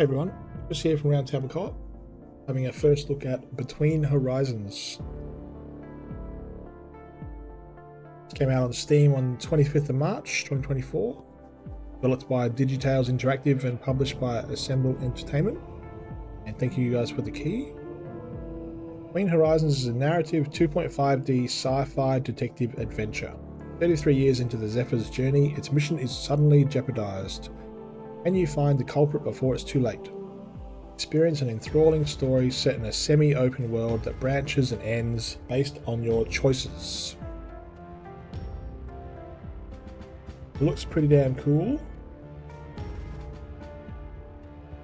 Hey everyone, just here from Roundtable Co-Op, having our first look at Between Horizons. It came out on Steam on 25th of March 2024, developed by Digitales Interactive and published by Assemble Entertainment. And thank you guys for the key. Between Horizons is a narrative 2.5D sci-fi detective adventure. 33 years into the Zephyr's journey, its mission is suddenly jeopardized. Can you find the culprit before it's too late? Experience an enthralling story set in a semi-open world that branches and ends based on your choices. It looks pretty damn cool.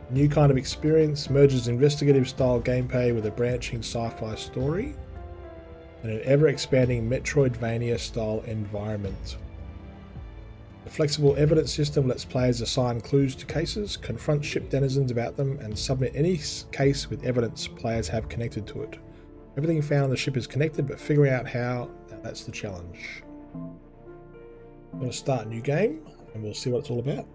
A new kind of experience merges investigative style gameplay with a branching sci-fi story and an ever-expanding Metroidvania style environment. The flexible evidence system lets players assign clues to cases, confront ship denizens about them, and submit any case with evidence players have connected to it. Everything found on the ship is connected, but figuring out how, that's the challenge. I'm going to start a new game, and we'll see what it's all about.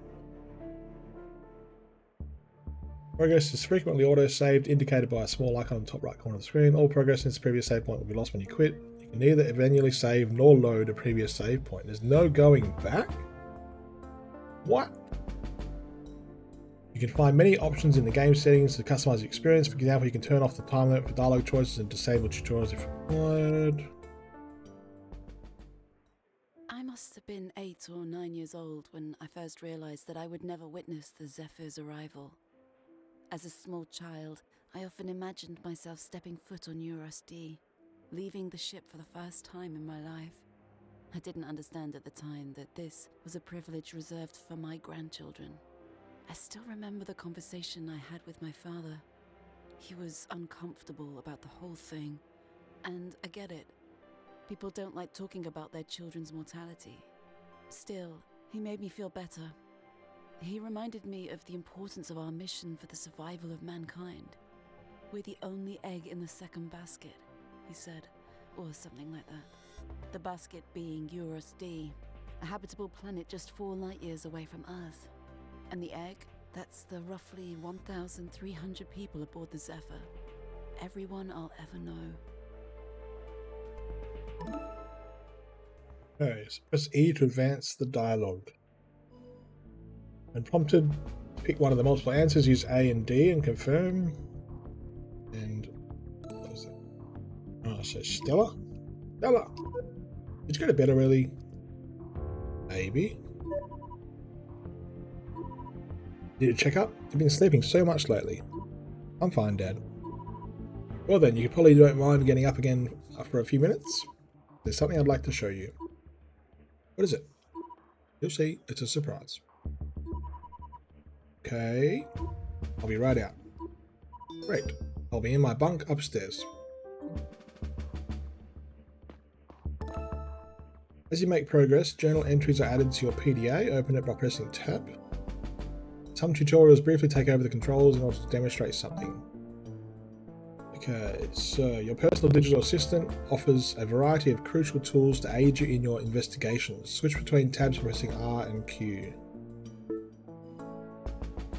Progress is frequently auto-saved, indicated by a small icon on the top right corner of the screen. All progress since the previous save point will be lost when you quit. You can neither manually save nor load a previous save point. There's no going back? What? You can find many options in the game settings to customize the experience. For example, you can turn off the time limit for dialogue choices and disable tutorials if required. I must have been 8 or 9 years old when I first realized that I would never witness the Zephyr's arrival. As a small child, I often imagined myself stepping foot on Eurus D, leaving the ship for the first time in my life. I didn't understand at the time that this was a privilege reserved for my grandchildren. I still remember the conversation I had with my father. He was uncomfortable about the whole thing, and I get it. People don't like talking about their children's mortality. Still, he made me feel better. He reminded me of the importance of our mission for the survival of mankind. We're the only egg in the second basket, he said, or something like that. The basket being Eurus D, a habitable planet just 4 light-years away from Earth. And the egg, that's the roughly 1,300 people aboard the Zephyr. Everyone I'll ever know. Okay, so press E to advance the dialogue. When prompted, pick one of the multiple answers, use A and D and confirm. And what is that? Oh, so Stella? Stella! Did you go to bed already? Maybe. Need a checkup? You've been sleeping so much lately. I'm fine, Dad. Well then, you probably don't mind getting up again after a few minutes. There's something I'd like to show you. What is it? You'll see, it's a surprise. Okay. I'll be right out. Great. I'll be in my bunk upstairs. As you make progress, journal entries are added to your PDA. Open it by pressing Tab. Some tutorials briefly take over the controls in order to demonstrate something. Okay, so your personal digital assistant offers a variety of crucial tools to aid you in your investigations. Switch between tabs by pressing R and Q.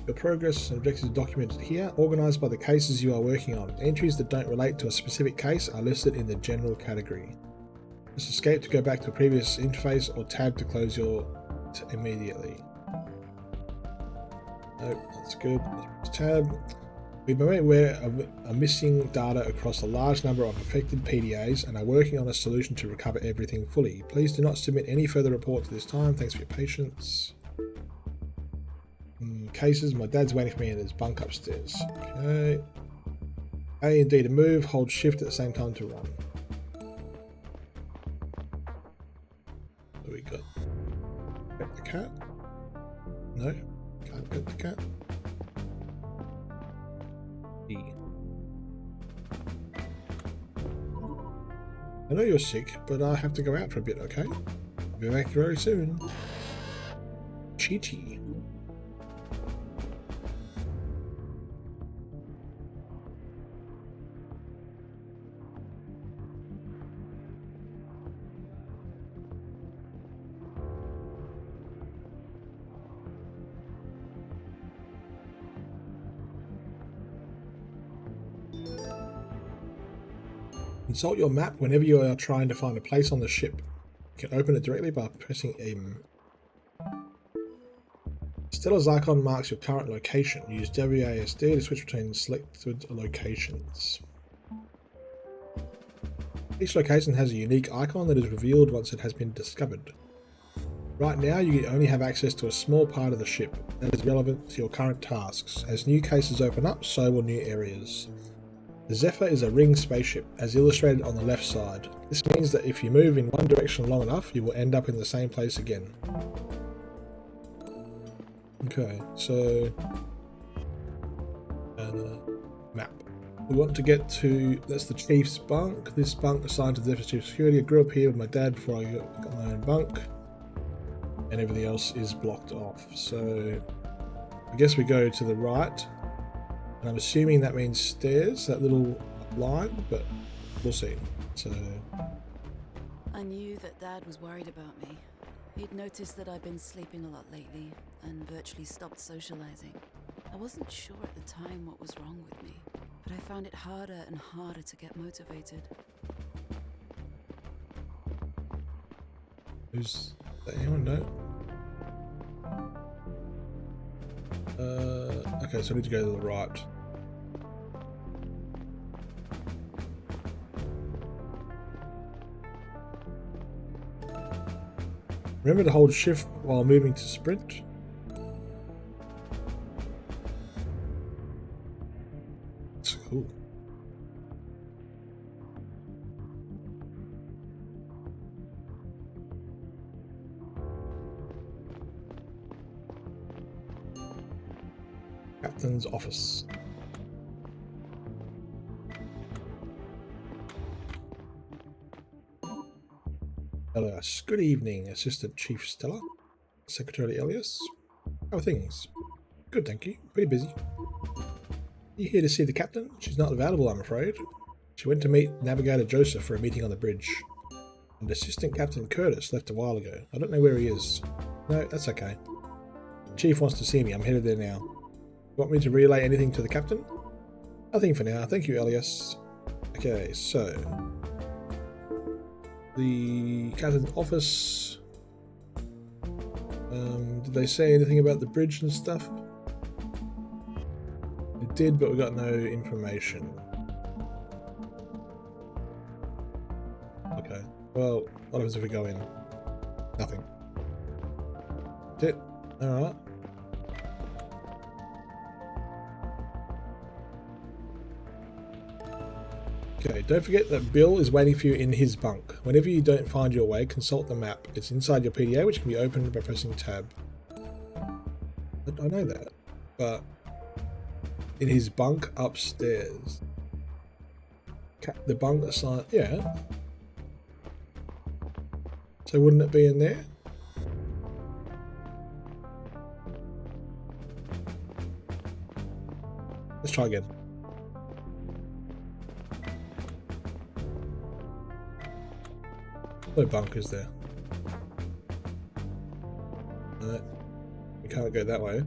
Your progress and objectives are documented here, organised by the cases you are working on. Entries that don't relate to a specific case are listed in the general category. Press escape to go back to a previous interface or tab to close your immediately. Nope, that's good. Tab. We've been made aware of missing data across a large number of affected PDAs and are working on a solution to recover everything fully. Please do not submit any further reports at this time. Thanks for your patience. Cases. My dad's waiting for me in his bunk upstairs. Okay. A and D to move. Hold shift at the same time to run. What do we got? Pet the cat? No. Can't pet the cat. E. I know you're sick, but I have to go out for a bit, okay? I'll be back very soon. Chi-Chi. Consult your map whenever you are trying to find a place on the ship. You can open it directly by pressing M. Stellar's icon marks your current location. Use WASD to switch between selected locations. Each location has a unique icon that is revealed once it has been discovered. Right now, you only have access to a small part of the ship that is relevant to your current tasks. As new cases open up, so will new areas. The Zephyr is a ringed spaceship, as illustrated on the left side. This means that if you move in one direction long enough, you will end up in the same place again. Okay, so map. We want to get to, that's the chief's bunk. This bunk assigned to the Zephyr chief security. I grew up here with my dad before I got my own bunk, and everything else is blocked off. So I guess we go to the right, and I'm assuming that means stairs, that little line, but we'll see. So I knew that Dad was worried about me. He'd noticed that I'd been sleeping a lot lately and virtually stopped socializing. I wasn't sure at the time what was wrong with me, but I found it harder and harder to get motivated. Who's that? Anyone know? Okay, so I need to go to the right. Remember to hold shift while moving to sprint. That's cool. Captain's office. Elias. Good evening, Assistant Chief Stella. Secretary Elias. How are things? Good, thank you. Pretty busy. You here to see the captain? She's not available, I'm afraid. She went to meet Navigator Joseph for a meeting on the bridge. And Assistant Captain Curtis left a while ago. I don't know where he is. No, that's okay. The Chief wants to see me. I'm headed there now. Want me to relay anything to the captain? Nothing for now. Thank you, Elias. Okay, so the captain's office. Did they say anything about the bridge and stuff? It did, but we got no information. Okay. Well, what happens if we go in? Nothing. That's it. Alright. Okay, don't forget that Bill is waiting for you in his bunk. Whenever you don't find your way, consult the map. It's inside your PDA, which can be opened by pressing tab. I know that, but in his bunk upstairs. The bunk assigned, yeah. So wouldn't it be in there? Let's try again. No bunkers there. No, we can't go that way.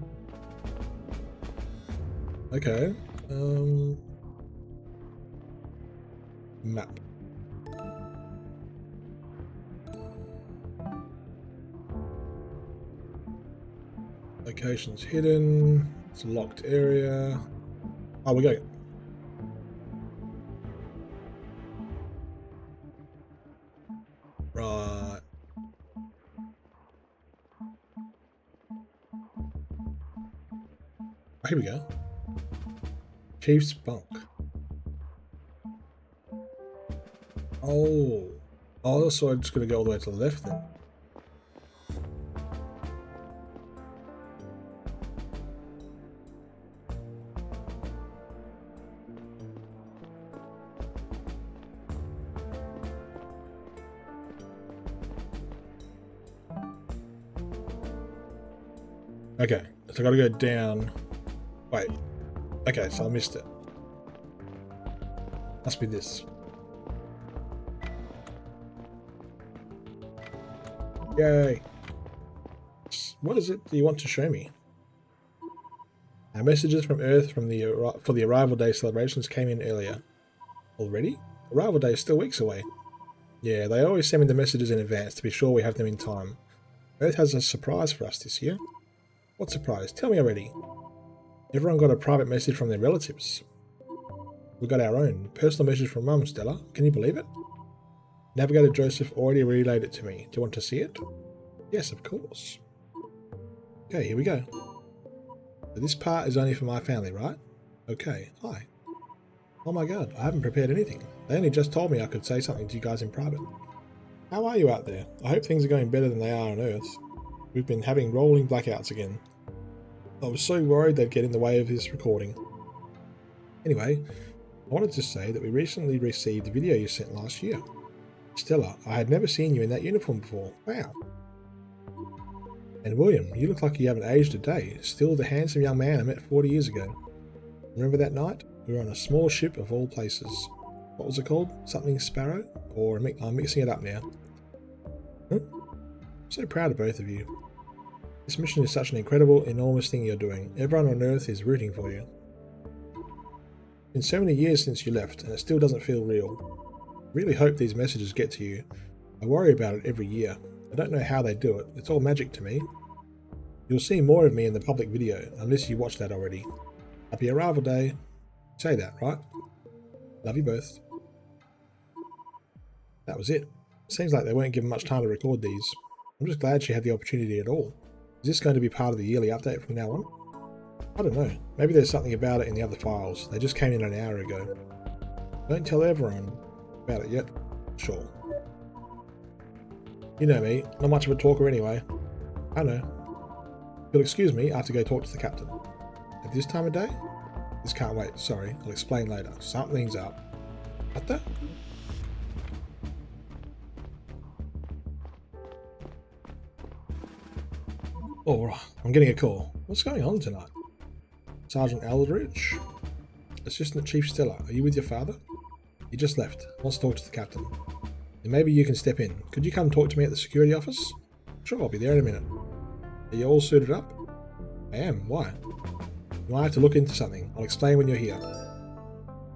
Okay. Map. Locations hidden. It's a locked area. Oh, we're going. Right. Oh, here we go. Chief's bunk. Oh. Oh, so I'm just going to go all the way to the left then. Okay, so I gotta go down. Wait. Okay, so I missed it. Must be this. Yay. What is it that you want to show me? Our messages from Earth for the arrival day celebrations came in earlier. Already? Arrival day is still weeks away. Yeah, they always send me the messages in advance to be sure we have them in time. Earth has a surprise for us this year. What surprise? Tell me already. Everyone got a private message from their relatives. We got our own personal message from Mum, Stella. Can you believe it? Navigator Joseph already relayed it to me. Do you want to see it? Yes, of course. Okay, here we go. So this part is only for my family, right? Okay, hi. Oh my god, I haven't prepared anything. They only just told me I could say something to you guys in private. How are you out there? I hope things are going better than they are on Earth. We've been having rolling blackouts again. I was so worried they'd get in the way of this recording. Anyway, I wanted to say that we recently received the video you sent last year. Stella, I had never seen you in that uniform before. Wow. And William, you look like you haven't aged a day. Still the handsome young man I met 40 years ago. Remember that night? We were on a small ship of all places. What was it called? Something Sparrow? Or I'm mixing it up now. Huh? I'm so proud of both of you. This mission is such an incredible, enormous thing you're doing. Everyone on Earth is rooting for you. It's been so many years since you left, and it still doesn't feel real. I really hope these messages get to you. I worry about it every year. I don't know how they do it. It's all magic to me. You'll see more of me in the public video, unless you watched that already. Happy Arrival Day. Say that, right? Love you both. That was it. Seems like they weren't given much time to record these. I'm just glad she had the opportunity at all. Is this going to be part of the yearly update from now on? I don't know. Maybe there's something about it in the other files. They just came in an hour ago. Don't tell everyone about it yet. Sure. You know me, not much of a talker anyway. I know. You'll excuse me, I have to go talk to the captain. At this time of day? This can't wait, sorry. I'll explain later. Something's up. What the? Oh, I'm getting a call. What's going on tonight? Sergeant Aldridge? Assistant Chief Stella, are you with your father? He just left. Wants to talk to the captain. Then maybe you can step in. Could you come talk to me at the security office? Sure, I'll be there in a minute. Are you all suited up? I am. Why? You might have to look into something. I'll explain when you're here.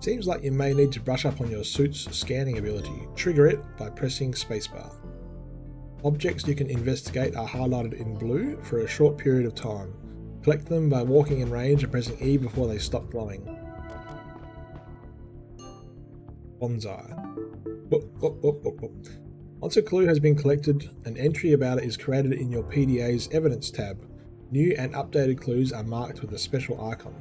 Seems like you may need to brush up on your suit's scanning ability. Trigger it by pressing spacebar. Objects you can investigate are highlighted in blue for a short period of time. Collect them by walking in range and pressing E before they stop glowing. Bonsai. Once a clue has been collected, an entry about it is created in your PDA's Evidence tab. New and updated clues are marked with a special icon.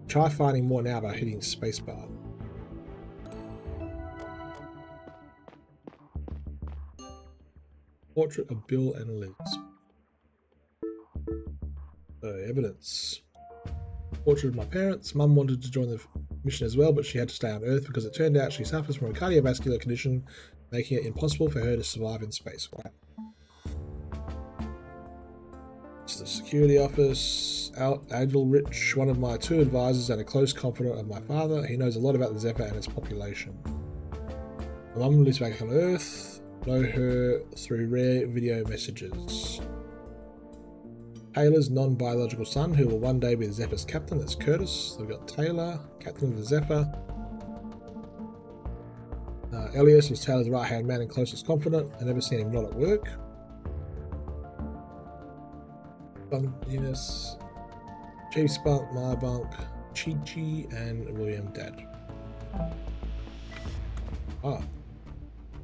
Try finding more now by hitting spacebar. Portrait of Bill and Liz. Evidence. Portrait of my parents. Mum wanted to join the mission as well, but she had to stay on Earth because it turned out she suffers from a cardiovascular condition, making it impossible for her to survive in space. Wow. It's the security office. Aldridge, one of my 2 advisors and a close confidant of my father. He knows a lot about the Zephyr and its population. My mum lives back on Earth. Know her through rare video messages. Taylor's non-biological son, who will one day be the Zephyr's captain. That's Curtis. We've got Taylor, captain of the Zephyr. Elias was Taylor's right-hand man and closest confidant. I never seen him not at work. Bunk Eunice, Chief Spunk, Marbunk, Chi-Chi, and William Dad.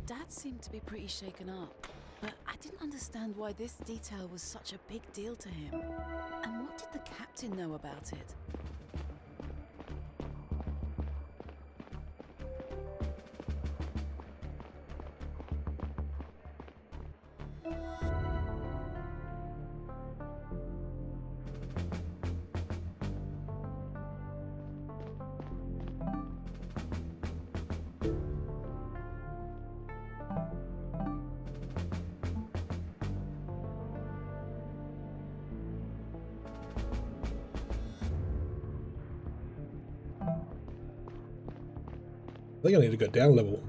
Dad seemed to be pretty shaken up, but I didn't understand why this detail was such a big deal to him. And what did the captain know about it? I think I need to go down a level.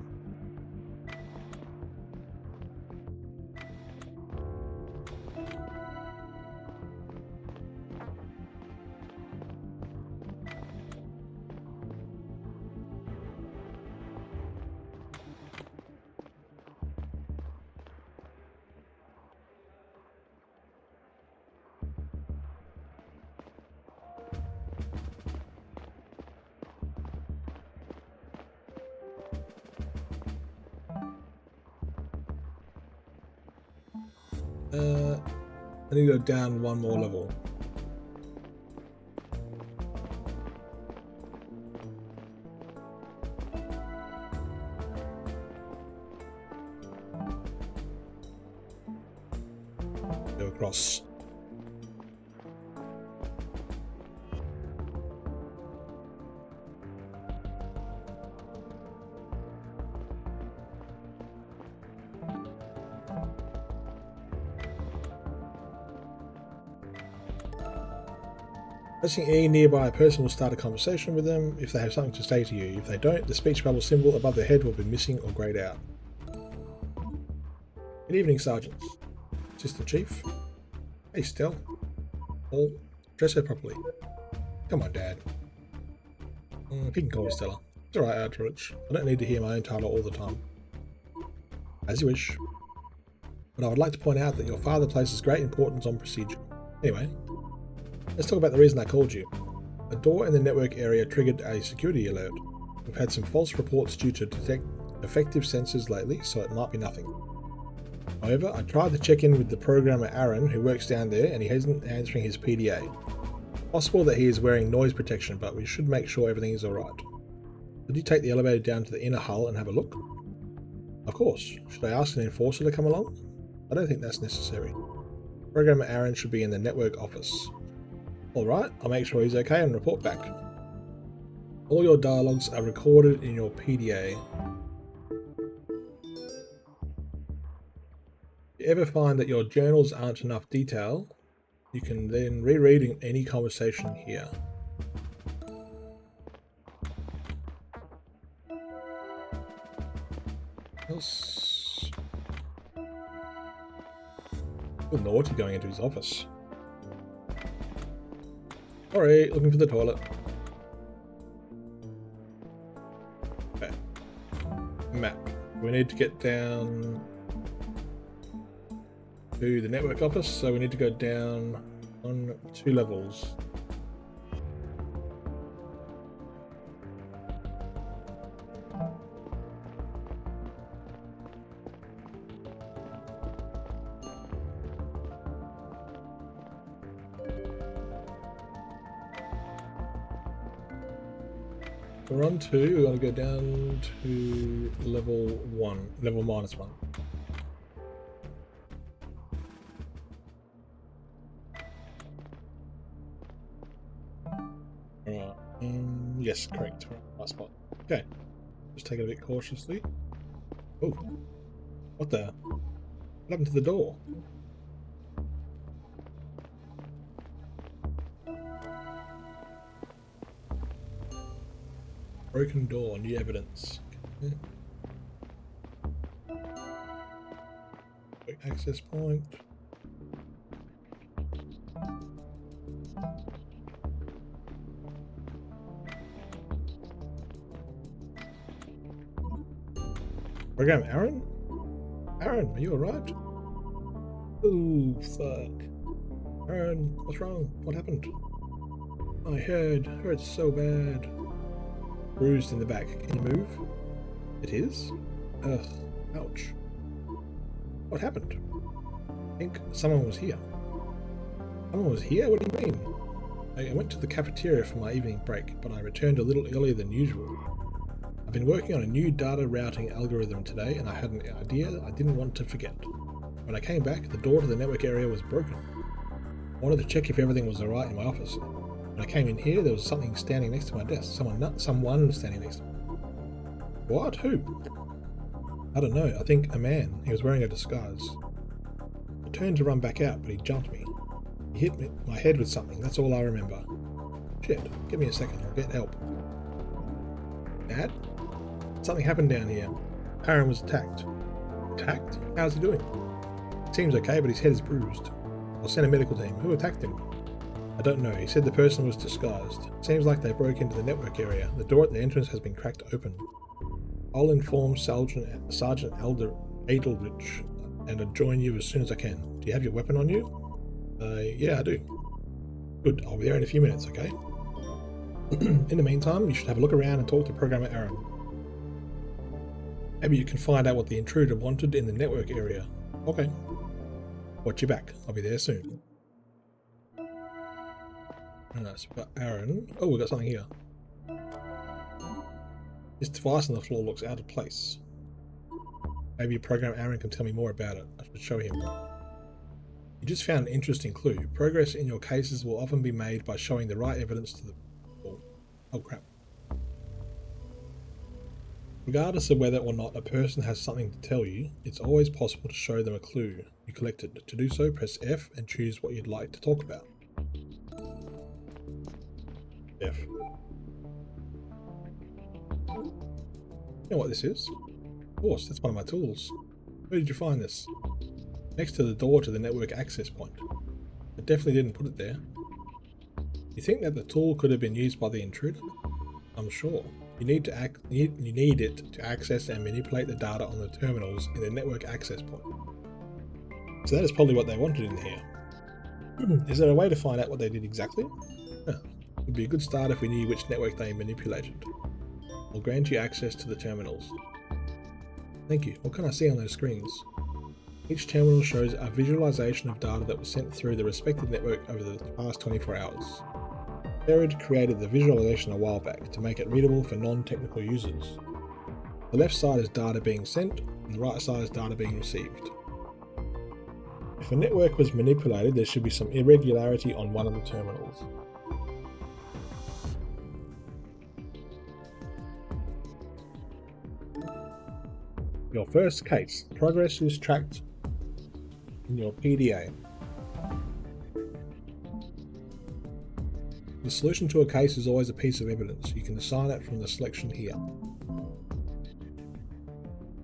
I need to go down one more level. Go across. Pressing E nearby a person will start a conversation with them if they have something to say to you. If they don't, the speech bubble symbol above their head will be missing or greyed out. Good evening, Sergeants. Assistant Chief. Hey, Stell. Paul, dress her properly. Come on, Dad. You can call me Stella. It's alright, Arturich. I don't need to hear my own title all the time. As you wish. But I would like to point out that your father places great importance on procedure. Anyway, let's talk about the reason I called you. A door in the network area triggered a security alert. We've had some false reports due to detect effective sensors lately, so it might be nothing. However, I tried to check in with the programmer Aaron, who works down there, and he isn't answering his PDA. Possible that he is wearing noise protection, but we should make sure everything is alright. Could you take the elevator down to the inner hull and have a look? Of course. Should I ask an enforcer to come along? I don't think that's necessary. Programmer Aaron should be in the network office. Alright, I'll make sure he's okay and report back. All your dialogues are recorded in your PDA. If you ever find that your journals aren't enough detail, you can then reread any conversation here. Else? Feel naughty going into his office. Sorry, looking for the toilet. Okay. Map. We need to get down to the network office, so we need to go down on 2 levels. We're on 2, we're going to go down to level 1, level -1. Yes, correct. Last spot. Okay. Just take it a bit cautiously. Oh. What the? What happened to the door? Broken door, new evidence. Okay. Quick access point. Program Aaron? Aaron, are you alright? Oh, fuck. Aaron, what's wrong? What happened? My head hurts so bad. Bruised in the back. Can you move? It is? Ugh, ouch. What happened? I think someone was here. Someone was here? What do you mean? I went to the cafeteria for my evening break, but I returned a little earlier than usual. I've been working on a new data routing algorithm today, and I had an idea I didn't want to forget. When I came back, the door to the network area was broken. I wanted to check if everything was alright in my office. When I came in here, there was something standing next to my desk. Someone standing next to me. What? Who? I don't know. I think a man. He was wearing a disguise. I turned to run back out, but he jumped me. He hit my head with something. That's all I remember. Shit. Give me a second. I'll get help. Dad? Something happened down here. Aaron was attacked. Attacked? How's he doing? Seems okay, but his head is bruised. I'll send a medical team. Who attacked him? I don't know. He said the person was disguised. Seems like they broke into the network area. The door at the entrance has been cracked open. I'll inform Sergeant Edelrich and I'll join you as soon as I can. Do you have your weapon on you? Yeah, I do. Good. I'll be there in a few minutes, okay? In the meantime, you should have a look around and talk to Programmer Aaron. Maybe you can find out what the intruder wanted in the network area. Okay. Watch your back. I'll be there soon. Alright, so we've got Aaron. Oh, we've got something here. This device on the floor looks out of place. Maybe a program Aaron can tell me more about it. I should show him. You just found an interesting clue. Progress in your cases will often be made by showing the right evidence to the... Oh crap. Regardless of whether or not a person has something to tell you, it's always possible to show them a clue you collected. To do so, press F and choose what you'd like to talk about. F. You know what this is? Of course, that's one of my tools. Where did you find this? Next to the door to the network access point. I definitely didn't put it there. You think that the tool could have been used by the intruder? I'm sure. You need it to access and manipulate the data on the terminals in the network access point. So that is probably what they wanted in here. Is there a way to find out what they did exactly? It would be a good start if we knew which network they manipulated. I'll grant you access to the terminals. Thank you. What can I see on those screens? Each terminal shows a visualization of data that was sent through the respective network over the past 24 hours. Jared created the visualization a while back to make it readable for non-technical users. The left side is data being sent, and the right side is data being received. If a network was manipulated, there should be some irregularity on one of the terminals. Your first case. Progress is tracked in your PDA. The solution to a case is always a piece of evidence. You can assign it from the selection here.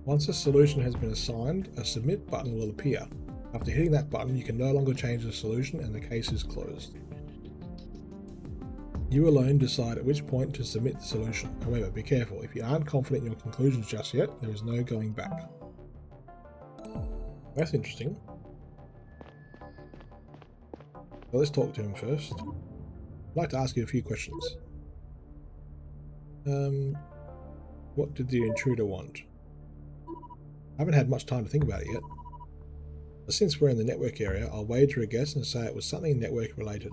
Once a solution has been assigned, a submit button will appear. After hitting that button, you can no longer change the solution and the case is closed. You alone decide at which point to submit the solution. However, be careful. If you aren't confident in your conclusions just yet, there is no going back. That's interesting. Well, let's talk to him first. I'd like to ask you a few questions. What did the intruder want? I haven't had much time to think about it yet. But since we're in the network area, I'll wager a guess and say it was something network related.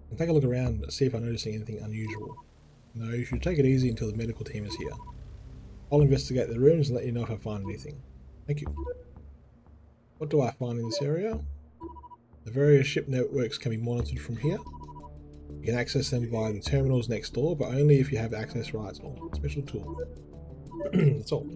And take a look around and see if I'm noticing anything unusual. No, you should take it easy until the medical team is here. I'll investigate the rooms and let you know if I find anything. Thank you. What do I find in this area? The various ship networks can be monitored from here. You can access them via the terminals next door, but only if you have access rights on. Special tool. That's all.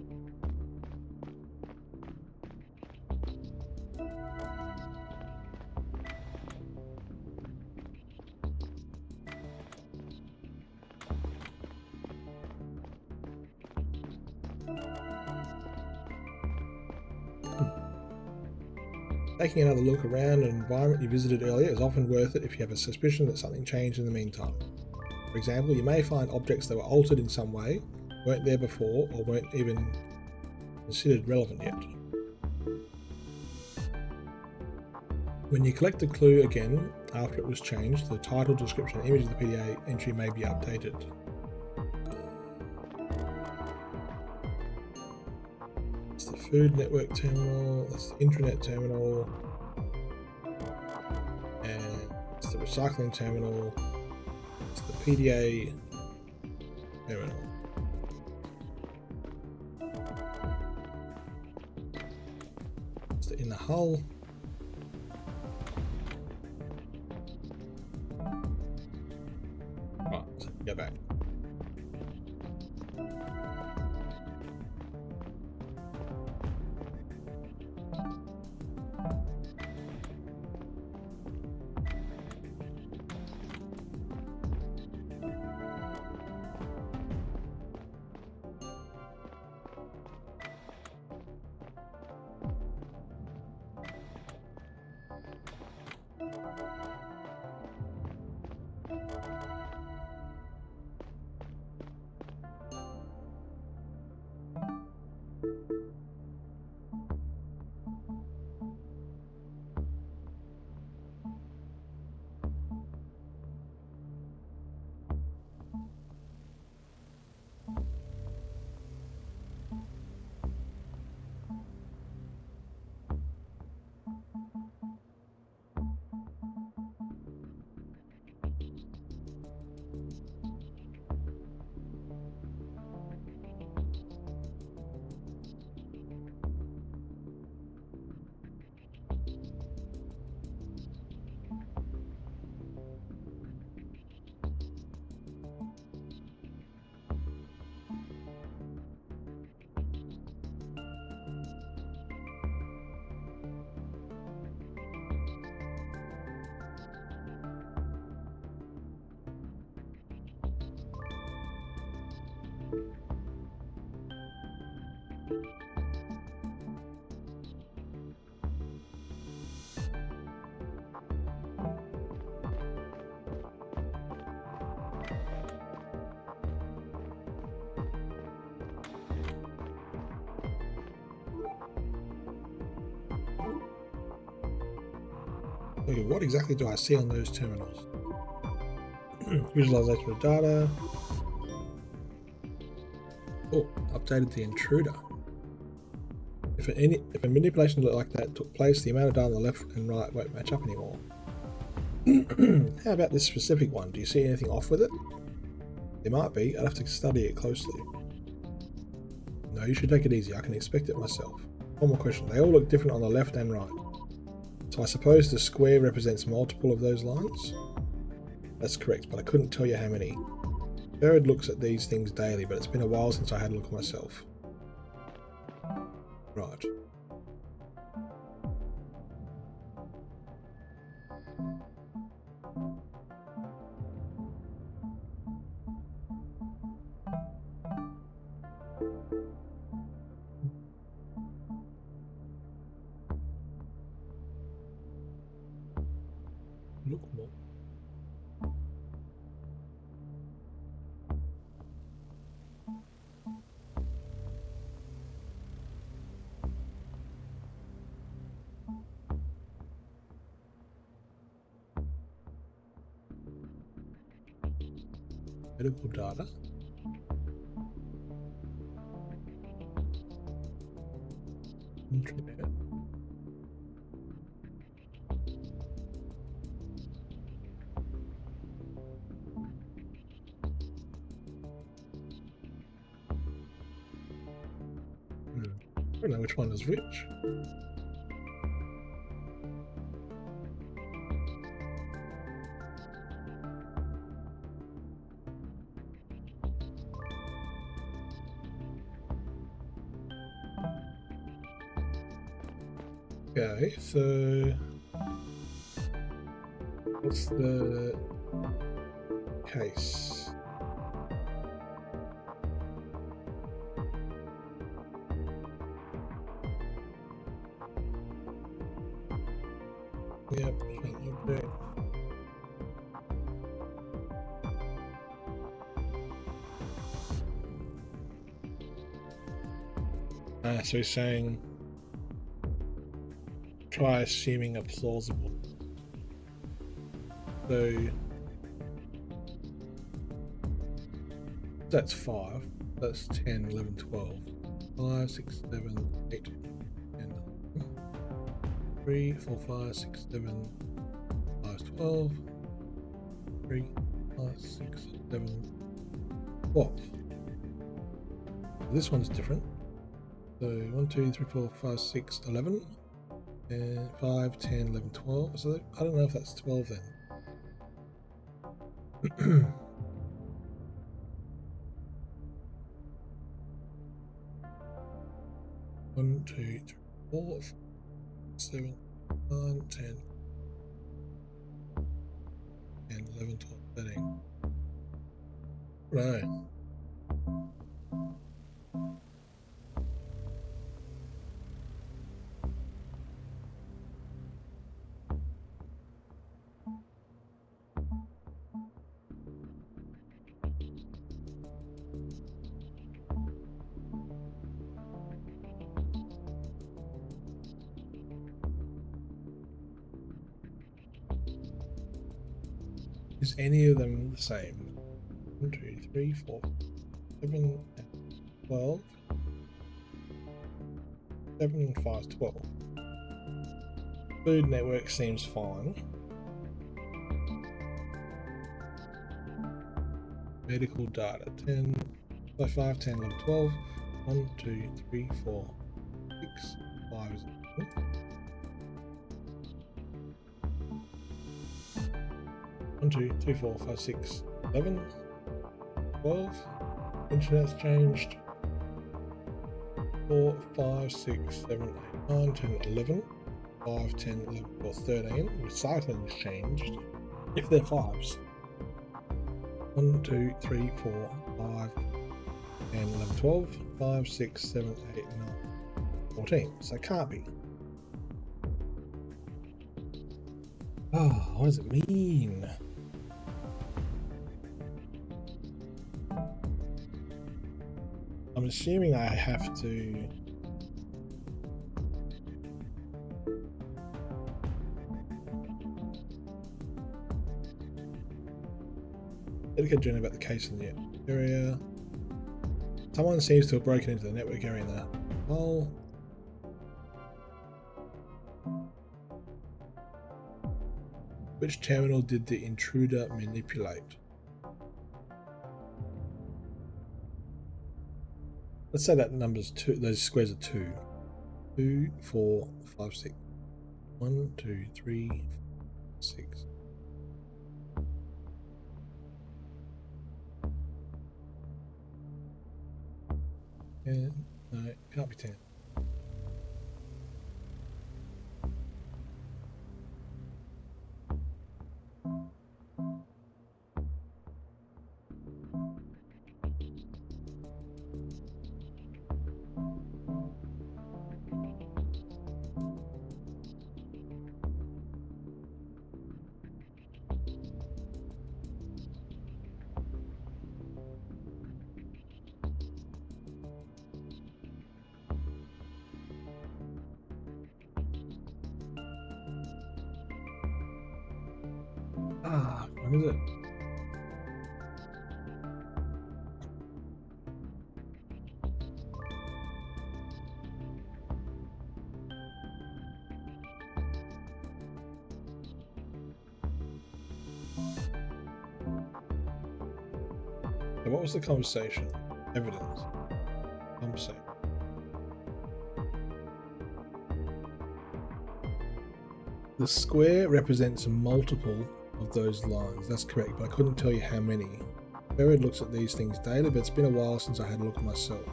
Taking another look around an environment you visited earlier is often worth it if you have a suspicion that something changed in the meantime. For example, you may find objects that were altered in some way, weren't there before, or weren't even considered relevant yet. When you collect a clue again after it was changed, the title, description, and image of the PDA entry may be updated. That's the food network terminal, that's the intranet terminal, and it's the recycling terminal, it's the PDA terminal. It's in the hull. Right, so go back. Okay, what exactly do I see on those terminals? Visualization of data. Oh, updated the intruder. If a manipulation like that took place, the amount of data on the left and right won't match up anymore. How about this specific one? Do you see anything off with it? There might be. I'd have to study it closely. No, you should take it easy. I can inspect it myself. One more question. They all look different on the left and right. So I suppose the square represents multiple of those lines? That's correct, but I couldn't tell you how many. Jared looks at these things daily, but it's been a while since I had a look myself. Right. Look more. Medical data. Internet. I don't know which one is which. Okay, so what's the case? Yep, okay. So he's saying try assuming a plausible. So that's 5. That's 10, 11, 12. 5, 6, 7, 8, 10, 3, 4, 5, 6, 7, 5, 12. 3, 5, 6, 7, 12. This one's different. So 1, 2, 3, 4, 5, 6, 11. And 5, 10, 11, 12. So I don't know if that's 12 then. 1, 2, 3, 4, 5, 7, 9, 10, 11, 12, 13. Right. Is any of them the same? 1, 2, 3, 4, 7, 12. 7 and 5 is 12. Food network seems fine. Medical data 10, so 5, 10, 11, 12. 1, 2, 3, 4, 6, 5 is 1, 2, 3, 4, 5, 6, 11, 12. Internet's changed. 4, 5, 6, 7, 8, 9, 10, 11. 5, 10, 11, 12, 13. Recycling has changed. If they're 5s. 1, 2, 3, 4, 5, 10, 11, 12, 5, 6, 7, 8, 9, 14. So it can't be. Oh, what does it mean? I'm assuming I have to... Dedicated journal about the case in the area. Someone seems to have broken into the network area in the hole. Which terminal did the intruder manipulate? Let's say that number's 2, those squares are 2. 2, 4, 5, 6. 1, 2, 3, 6. Yeah, no, it can't be 10. Ah, what is it? So what was the conversation? Evidence. Conversation. The square represents a multiple of those lines. That's correct, but I couldn't tell you how many. Jared looks at these things daily, but it's been a while since I had a look myself.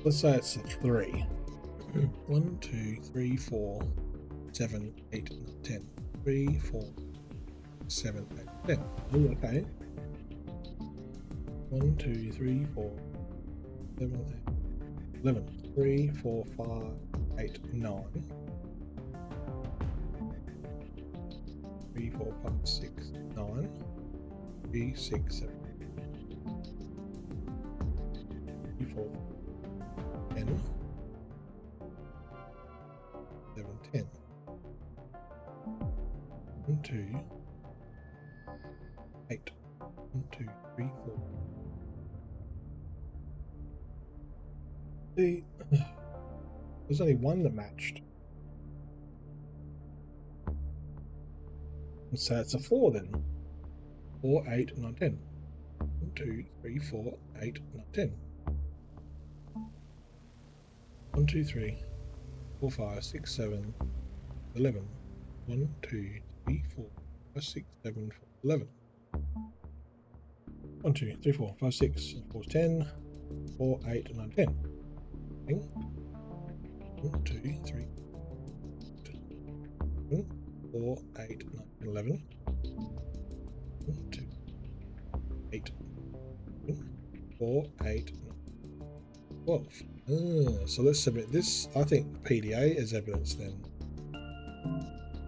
Let's say it's a 3. 1, 2, 3, 4, 7, 8, 10. 3, 4, 7, 8, 10. Oh, okay. 1, 2, 3, 4, 7, 8, 11. 3, 4, 5, 8, 9. 3, 4, 5, 6, 9. 3, 6, 7. 3, 4, 10. 7, 10. 1, 2, 8. 1, 2, 3, 4. See, there's only one that matched. So it's a 4 then. 4, 8, 9, 10. 1, 2, 3, 4, 8, 9, 10. 1, 2, 3, 4, 5, 6, 7, 11. 1, 2, 3, 4, 5, 6, 7, 11. 1, 2, 3, 4, 5, 6, 4, 10. 4, 8, 9, 10. 1, 2, 3, 4, 8, 9, 11. 1, 2, 8, 4, 8, 9, 12. So let's submit this. I think PDA as evidence then.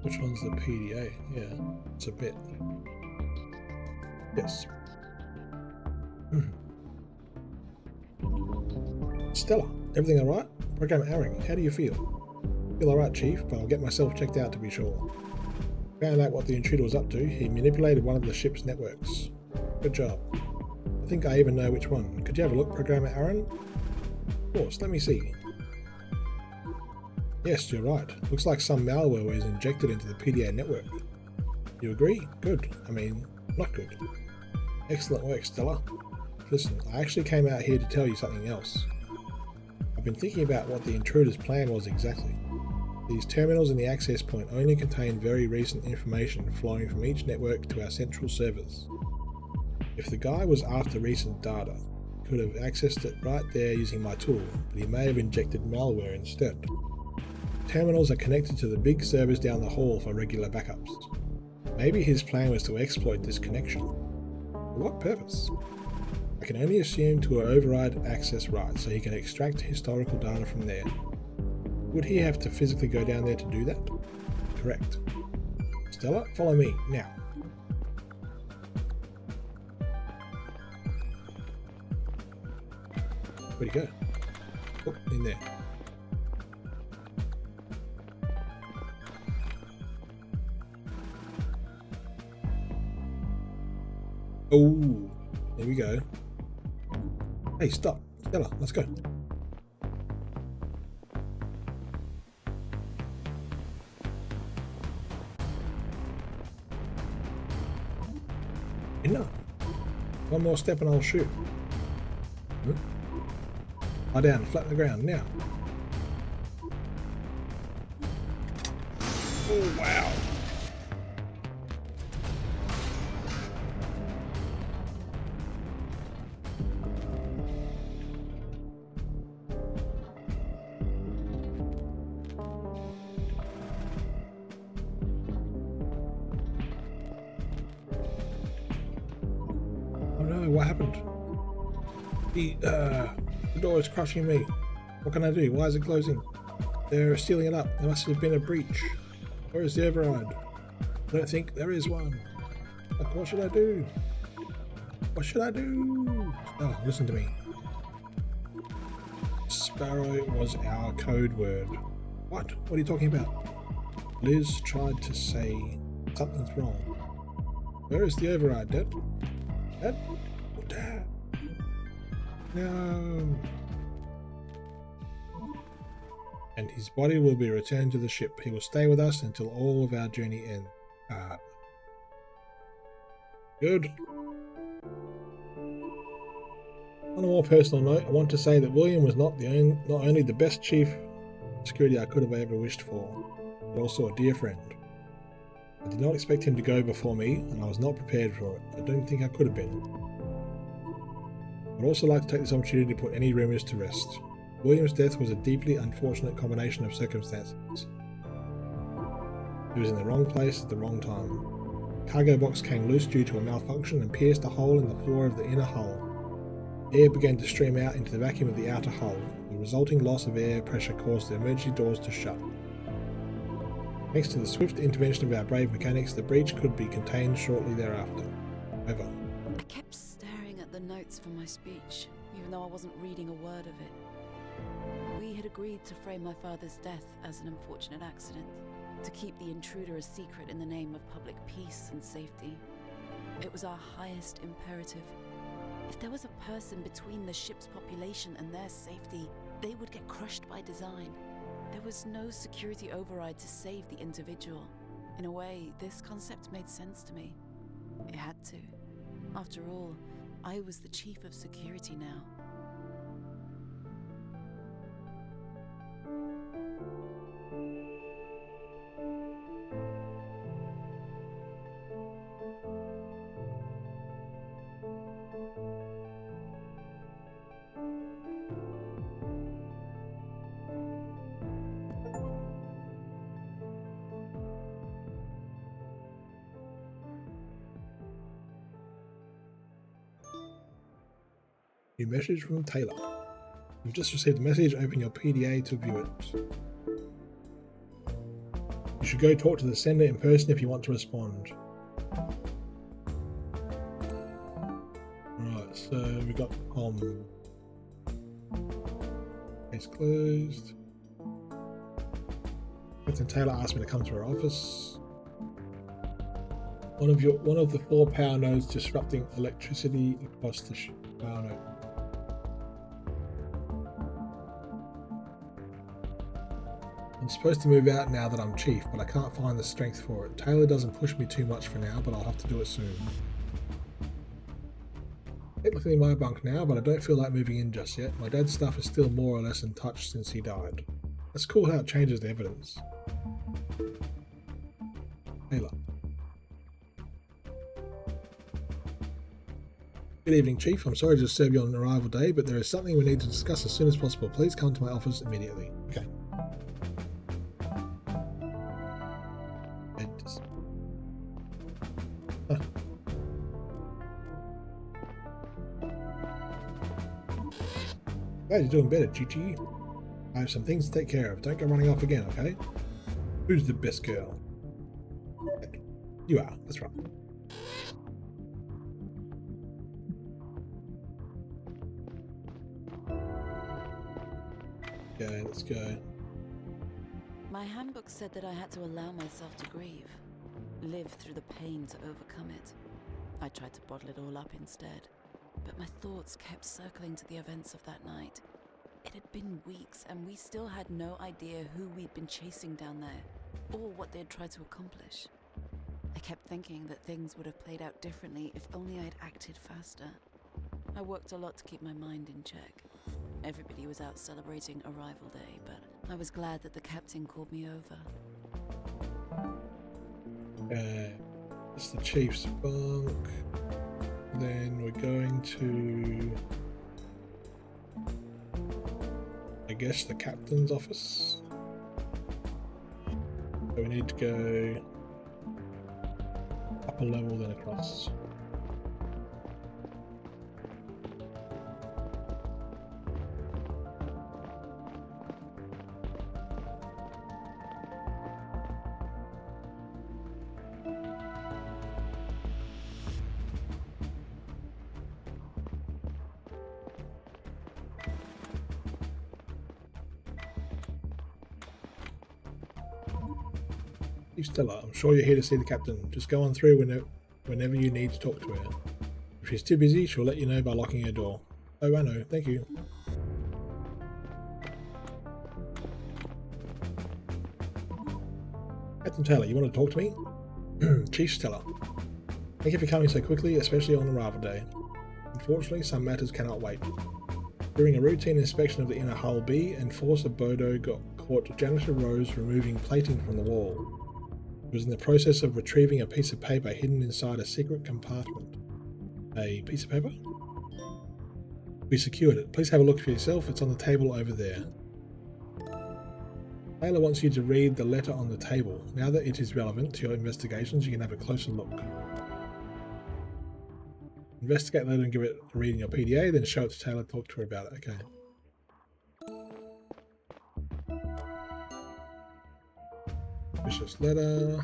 Which one's the PDA? Yeah, submit. Yes. Stella, everything alright? Program Aaron, how do you feel? Feel alright, Chief, but I'll get myself checked out to be sure. Found out what the intruder was up to. He manipulated one of the ship's networks. Good job. I think I even know which one. Could you have a look, Programmer Aaron? Of course, let me see. Yes, you're right. Looks like some malware was injected into the PDA network. You agree? Good. I mean, not good. Excellent work, Stella. Listen, I actually came out here to tell you something else. I've been thinking about what the intruder's plan was exactly. These terminals in the access point only contain very recent information flowing from each network to our central servers. If the guy was after recent data, he could have accessed it right there using my tool, but he may have injected malware instead. Terminals are connected to the big servers down the hall for regular backups. Maybe his plan was to exploit this connection. For what purpose? I can only assume to override access rights so he can extract historical data from there. Would he have to physically go down there to do that? Correct. Stella, follow me, now. Where'd he go? Oh, in there. Oh, there we go. Hey, stop. Stella, let's go. Enough. One more step and I'll shoot. Lie down, flat on the ground, now. Oh, wow. Oh no, what happened? The door is crushing me. What can I do? Why is it closing? They're sealing it up. There must have been a breach. Where is the override? I don't think there is one. Like, what should I do? What should I do? Oh, listen to me. Sparrow was our code word. What? What are you talking about? Liz tried to say something's wrong. Where is the override, Dad? Dad? Oh, Dad. No. And his body will be returned to the ship. He will stay with us until all of our journey ends. Good. On a more personal note, I want to say that William was not only the best chief security I could have ever wished for, but also a dear friend. I did not expect him to go before me, and I was not prepared for it. I don't think I could have been. I'd also like to take this opportunity to put any rumours to rest. William's death was a deeply unfortunate combination of circumstances. He was in the wrong place at the wrong time. Cargo box came loose due to a malfunction and pierced a hole in the floor of the inner hull. Air began to stream out into the vacuum of the outer hull. The resulting loss of air pressure caused the emergency doors to shut. Thanks to the swift intervention of our brave mechanics, the breach could be contained shortly thereafter. However, I kept staring at the notes from my speech, even though I wasn't reading a word of it. We had agreed to frame my father's death as an unfortunate accident, to keep the intruder a secret in the name of public peace and safety. It was our highest imperative. If there was a person between the ship's population and their safety, they would get crushed by design. There was no security override to save the individual. In a way, this concept made sense to me. It had to. After all, I was the chief of security now. new message from Taylor. You've just received a message. Open your PDA to view it. You should go talk to the sender in person if you want to respond. Right, so we got case closed. Captain Taylor asked me to come to her office. One of the 4 power nodes disrupting electricity across the power node. I'm supposed to move out now that I'm chief, but I can't find the strength for it. Taylor doesn't push me too much for now, but I'll have to do it soon. Technically my bunk now, but I don't feel like moving in just yet. My dad's stuff is still more or less untouched since he died. That's cool how it changes the evidence. Taylor. Good evening, Chief. I'm sorry to disturb you on arrival day, but there is something we need to discuss as soon as possible. Please come to my office immediately. Okay. Hey, you're doing better, Gigi. I have some things to take care of. Don't go running off again, okay? Who's the best girl? You are, that's right. Okay, let's go. My handbook said that I had to allow myself to grieve, live through the pain to overcome it. I tried to bottle it all up instead, but my thoughts kept circling to the events of that night. It had been weeks, and we still had no idea who we'd been chasing down there, or what they'd tried to accomplish. I kept thinking that things would have played out differently if only I'd acted faster. I worked a lot to keep my mind in check. Everybody was out celebrating Arrival Day, but I was glad that the captain called me over. It's the chief's bunk. Then we're going to, I guess, the captain's office. So we need to go up a level, then across. Stella, I'm sure you're here to see the captain. Just go on through whenever you need to talk to her. If she's too busy, she'll let you know by locking her door. Oh, I know. Thank you. Captain Taylor, you want to talk to me? Chief Stella. Thank you for coming so quickly, especially on Arrival Day. Unfortunately, some matters cannot wait. During a routine inspection of the inner hull B, Enforcer Bodo got caught Janitor Rose removing plating from the wall. He was in the process of retrieving a piece of paper hidden inside a secret compartment. A piece of paper? We secured it. Please have a look for yourself. It's on the table over there. Taylor wants you to read the letter on the table. Now that it is relevant to your investigations, you can have a closer look. Investigate the letter and give it a read in your PDA, then show it to Taylor, talk to her about it. Okay. Vicious letter.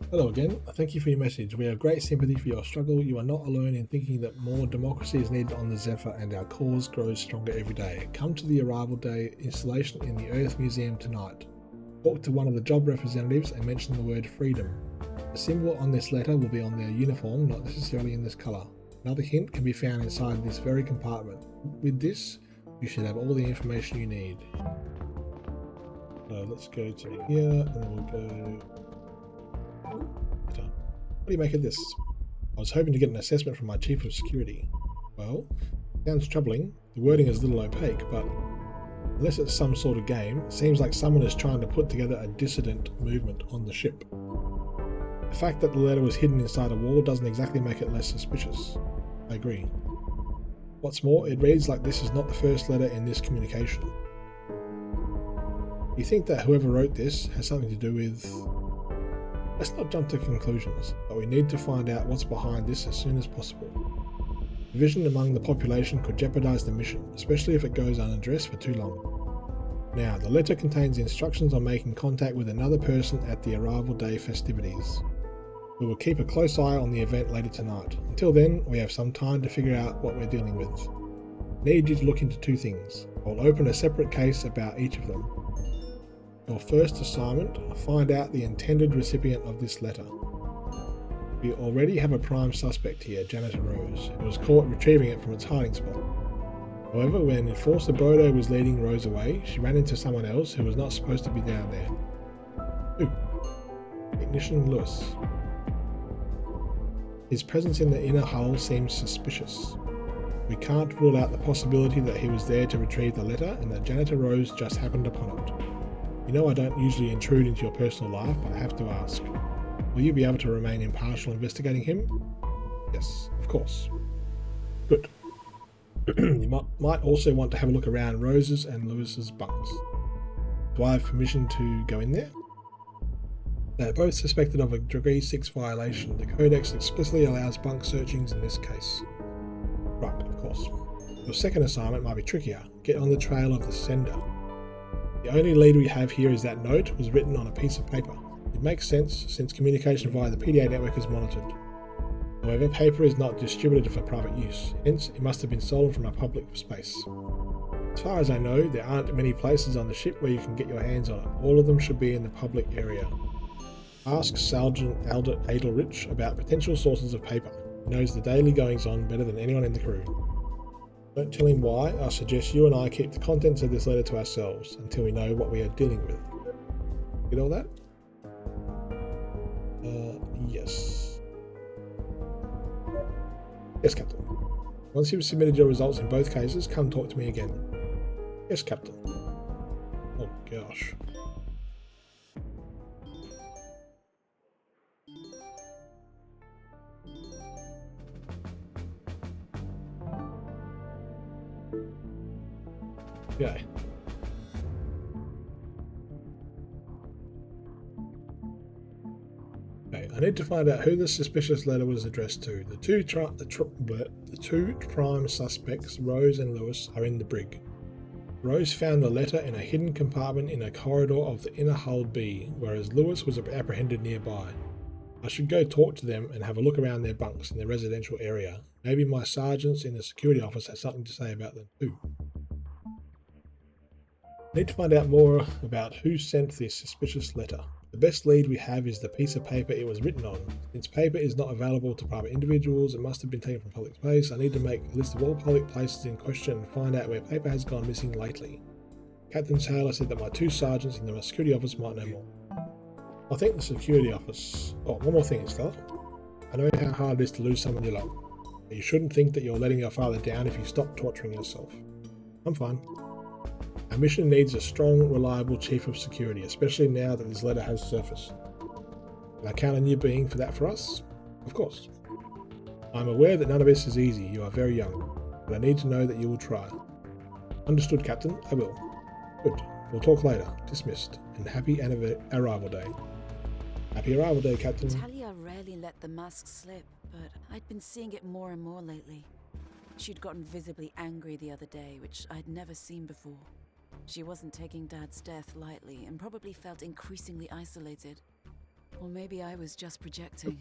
Hello again. Thank you for your message. We have great sympathy for your struggle. You are not alone in thinking that more democracy is needed on the Zephyr, and our cause grows stronger every day. Come to the Arrival Day installation in the Earth Museum tonight. Talk to one of the job representatives and mention the word freedom. The symbol on this letter will be on their uniform, not necessarily in this colour. Another hint can be found inside this very compartment. With this, you should have all the information you need. So let's go to here, and then we'll go... What do you make of this? I was hoping to get an assessment from my chief of security. Well, sounds troubling. The wording is a little opaque, but unless it's some sort of game, it seems like someone is trying to put together a dissident movement on the ship. The fact that the letter was hidden inside a wall doesn't exactly make it less suspicious. I agree. What's more, it reads like this is not the first letter in this communication. You think that whoever wrote this has something to do with... Let's not jump to conclusions, but we need to find out what's behind this as soon as possible. Division among the population could jeopardize the mission, especially if it goes unaddressed for too long. Now, the letter contains instructions on making contact with another person at the Arrival Day festivities. We will keep a close eye on the event later tonight. Until then, we have some time to figure out what we're dealing with. I need you to look into two things. I'll open a separate case about each of them. Your first assignment, find out the intended recipient of this letter. We already have a prime suspect here, Janitor Rose, who was caught retrieving it from its hiding spot. However, when Enforcer Bodo was leading Rose away, she ran into someone else who was not supposed to be down there. Who? Technician Lewis. His presence in the inner hull seems suspicious. We can't rule out the possibility that he was there to retrieve the letter and that Janitor Rose just happened upon it. You know I don't usually intrude into your personal life, but I have to ask. Will you be able to remain impartial investigating him? Yes, of course. Good. You might also want to have a look around Rose's and Lewis's bunks. Do I have permission to go in there? They are both suspected of a Degree 6 violation. The Codex explicitly allows bunk searchings in this case. Right, of course. Your second assignment might be trickier. Get on the trail of the sender. The only lead we have here is that note was written on a piece of paper. It makes sense since communication via the PDA network is monitored. However, paper is not distributed for private use, hence it must have been stolen from a public space. As far as I know, there aren't many places on the ship where you can get your hands on it. All of them should be in the public area. Ask Sergeant Adelrich about potential sources of paper. He knows the daily goings-on better than anyone in the crew. Don't tell him why. I suggest you and I keep the contents of this letter to ourselves until we know what we are dealing with. Get all that? Yes. Yes, Captain. Once you've submitted your results in both cases, come talk to me again. Yes, Captain. Oh, gosh. Okay. Okay, I need to find out who the suspicious letter was addressed to. The two prime suspects, Rose and Lewis, are in the brig. Rose found the letter in a hidden compartment in a corridor of the inner hull B, whereas Lewis was apprehended nearby. I should go talk to them and have a look around their bunks in the residential area. Maybe my sergeants in the security office have something to say about them too. I need to find out more about who sent this suspicious letter. The best lead we have is the piece of paper it was written on. Since paper is not available to private individuals, it must have been taken from public space. I need to make a list of all public places in question and find out where paper has gone missing lately. Captain Taylor said that my two sergeants in the security office might know more. I think the security office... Oh, one more thing, Stella. I know how hard it is to lose someone you love, but you shouldn't think that you're letting your father down if you stop torturing yourself. I'm fine. Our mission needs a strong, reliable chief of security, especially now that this letter has surfaced. Can I count on you being for that for us? Of course. I'm aware that none of this is easy. You are very young, but I need to know that you will try. Understood, Captain. I will. Good. We'll talk later. Dismissed. And happy arrival day. Happy arrival day, Captain. Talia rarely let the mask slip, but I'd been seeing it more and more lately. She'd gotten visibly angry the other day, which I'd never seen before. She wasn't taking Dad's death lightly and probably felt increasingly isolated. Or maybe I was just projecting.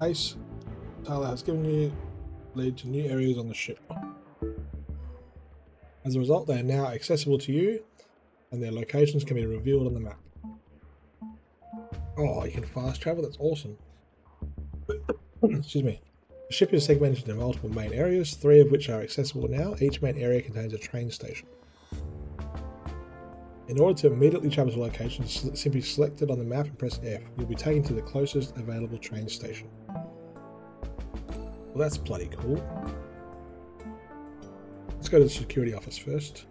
Ace, Tyler has given you lead to new areas on the ship. As a result, they are now accessible to you, and their locations can be revealed on the map. Oh, you can fast travel? That's awesome. Excuse me. The ship is segmented into multiple main areas, 3 of which are accessible now. Each main area contains a train station. In order to immediately travel to locations, simply select it on the map and press F. You'll be taken to the closest available train station. Well, that's bloody cool. Let's go to the security office first.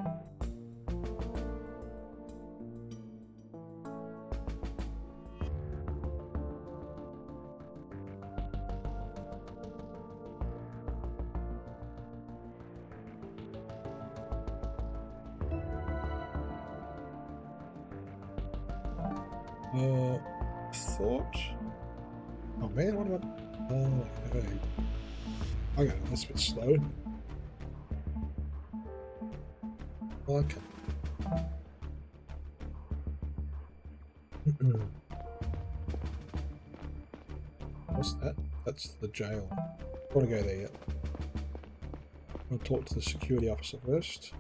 Thought. Oh man, what about? Oh, okay. Okay, that's a bit slow. Okay. What's that? That's the jail. I want to go there yet. I'll talk to the security officer first.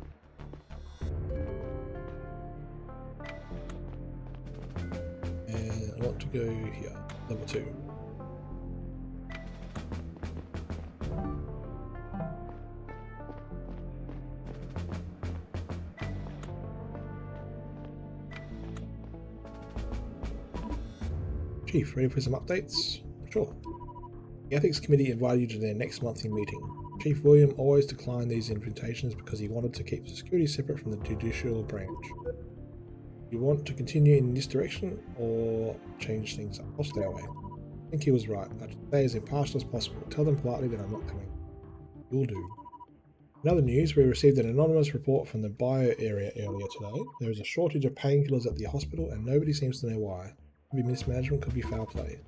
And I want to go here, number 2. Chief, ready for some updates? Sure. The Ethics Committee invited you to their next monthly meeting. Chief William always declined these invitations because he wanted to keep security separate from the judicial branch. You want to continue in this direction or change things up? I'll stay away. I think he was right. I should stay as impartial as possible. Tell them politely that I'm not coming. You'll do. In other news, we received an anonymous report from the bio area earlier today. There is a shortage of painkillers at the hospital and nobody seems to know why. Could be mismanagement, could be foul play.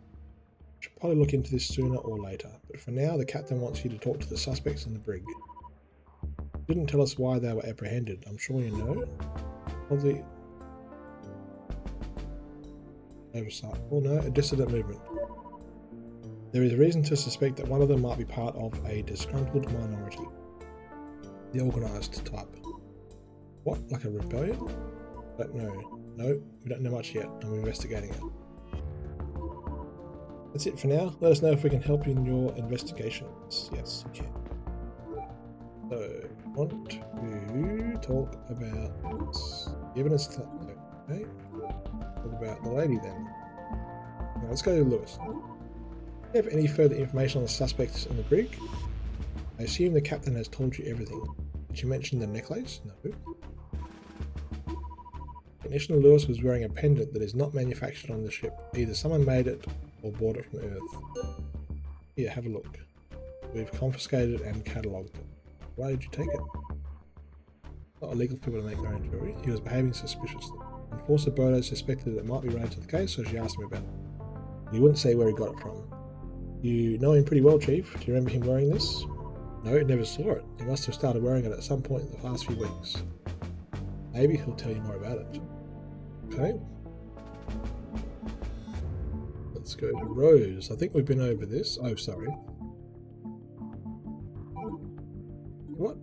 Should probably look into this sooner or later, but for now the captain wants you to talk to the suspects in the brig. Didn't tell us why they were apprehended. I'm sure you know. Probably oversight. Oh no, a dissident movement. There is reason to suspect that one of them might be part of a disgruntled minority. The organised type. What, like a rebellion? Don't know. No, we don't know much yet. I'm investigating it. That's it for now. Let us know if we can help you in your investigations. Yes, we can. So, I want to talk about the evidence. Okay. Talk about the lady then. Now, let's go to Lewis. Do you have any further information on the suspects in the brig? I assume the captain has told you everything. Did you mention the necklace? No. Technician Lewis was wearing a pendant that is not manufactured on the ship. Either someone made it or bought it from Earth. Here, have a look. We've confiscated and catalogued it. Why did you take it? Not illegal for people to make their own jewelry. He was behaving suspiciously. Enforcer Bodo suspected that it might be related to the case, so she asked him about it. He wouldn't say where he got it from. You know him pretty well, Chief. Do you remember him wearing this? No, never saw it. He must have started wearing it at some point in the past few weeks. Maybe he'll tell you more about it. Okay. Let's go to Rose. I think we've been over this. Oh, sorry. What?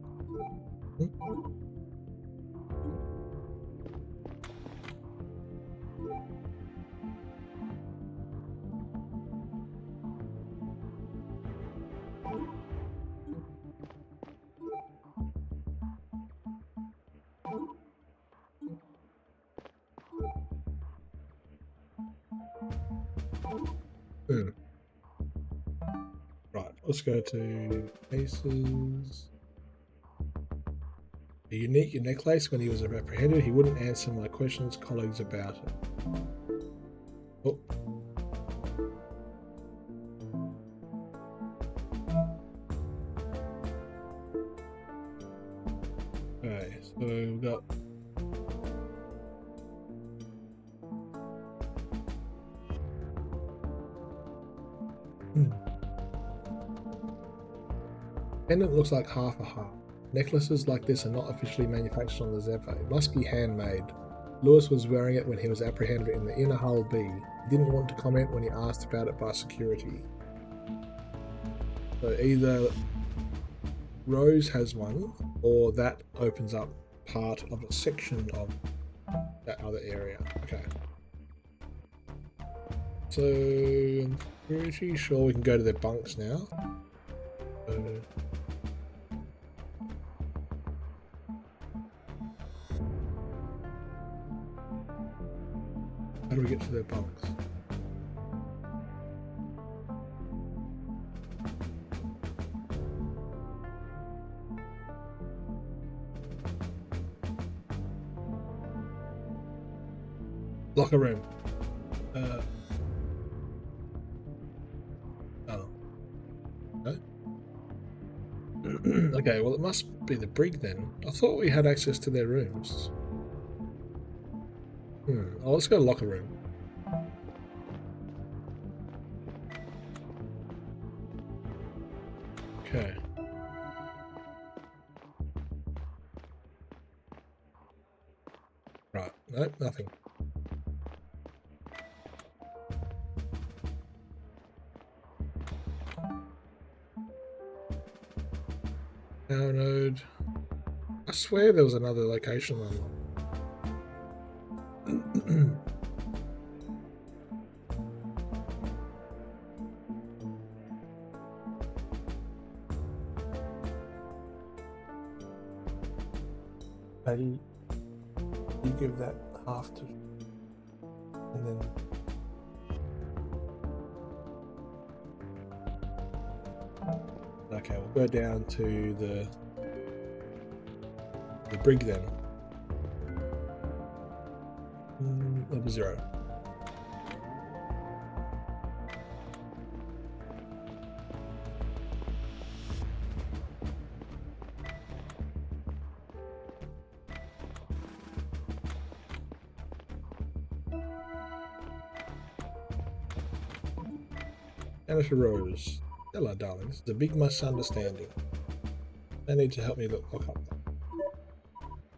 Right, let's go to cases. A unique necklace. When he was apprehended, he wouldn't answer my questions, colleagues, about it. Oh. Okay, so we've got pendant looks like half a half. Necklaces like this are not officially manufactured on the Zephyr. It must be handmade. Lewis was wearing it when he was apprehended in the inner hull B. He didn't want to comment when he asked about it by security. So either Rose has one, or that opens up part of a section of that other area. Okay. So I'm pretty sure we can go to their bunks now. How do we get to their bunks? Locker room. Oh. No? Okay, well it must be the brig then. I thought we had access to their rooms. Oh, let's go to locker room. Okay. Right, nope, nothing. Download. I swear there was another location on. Maybe you give that half to, and then Okay, we'll go down to the brig then. Level 0. Jennifer Rose. Hello, darling. This is a big misunderstanding. No need to help me look up.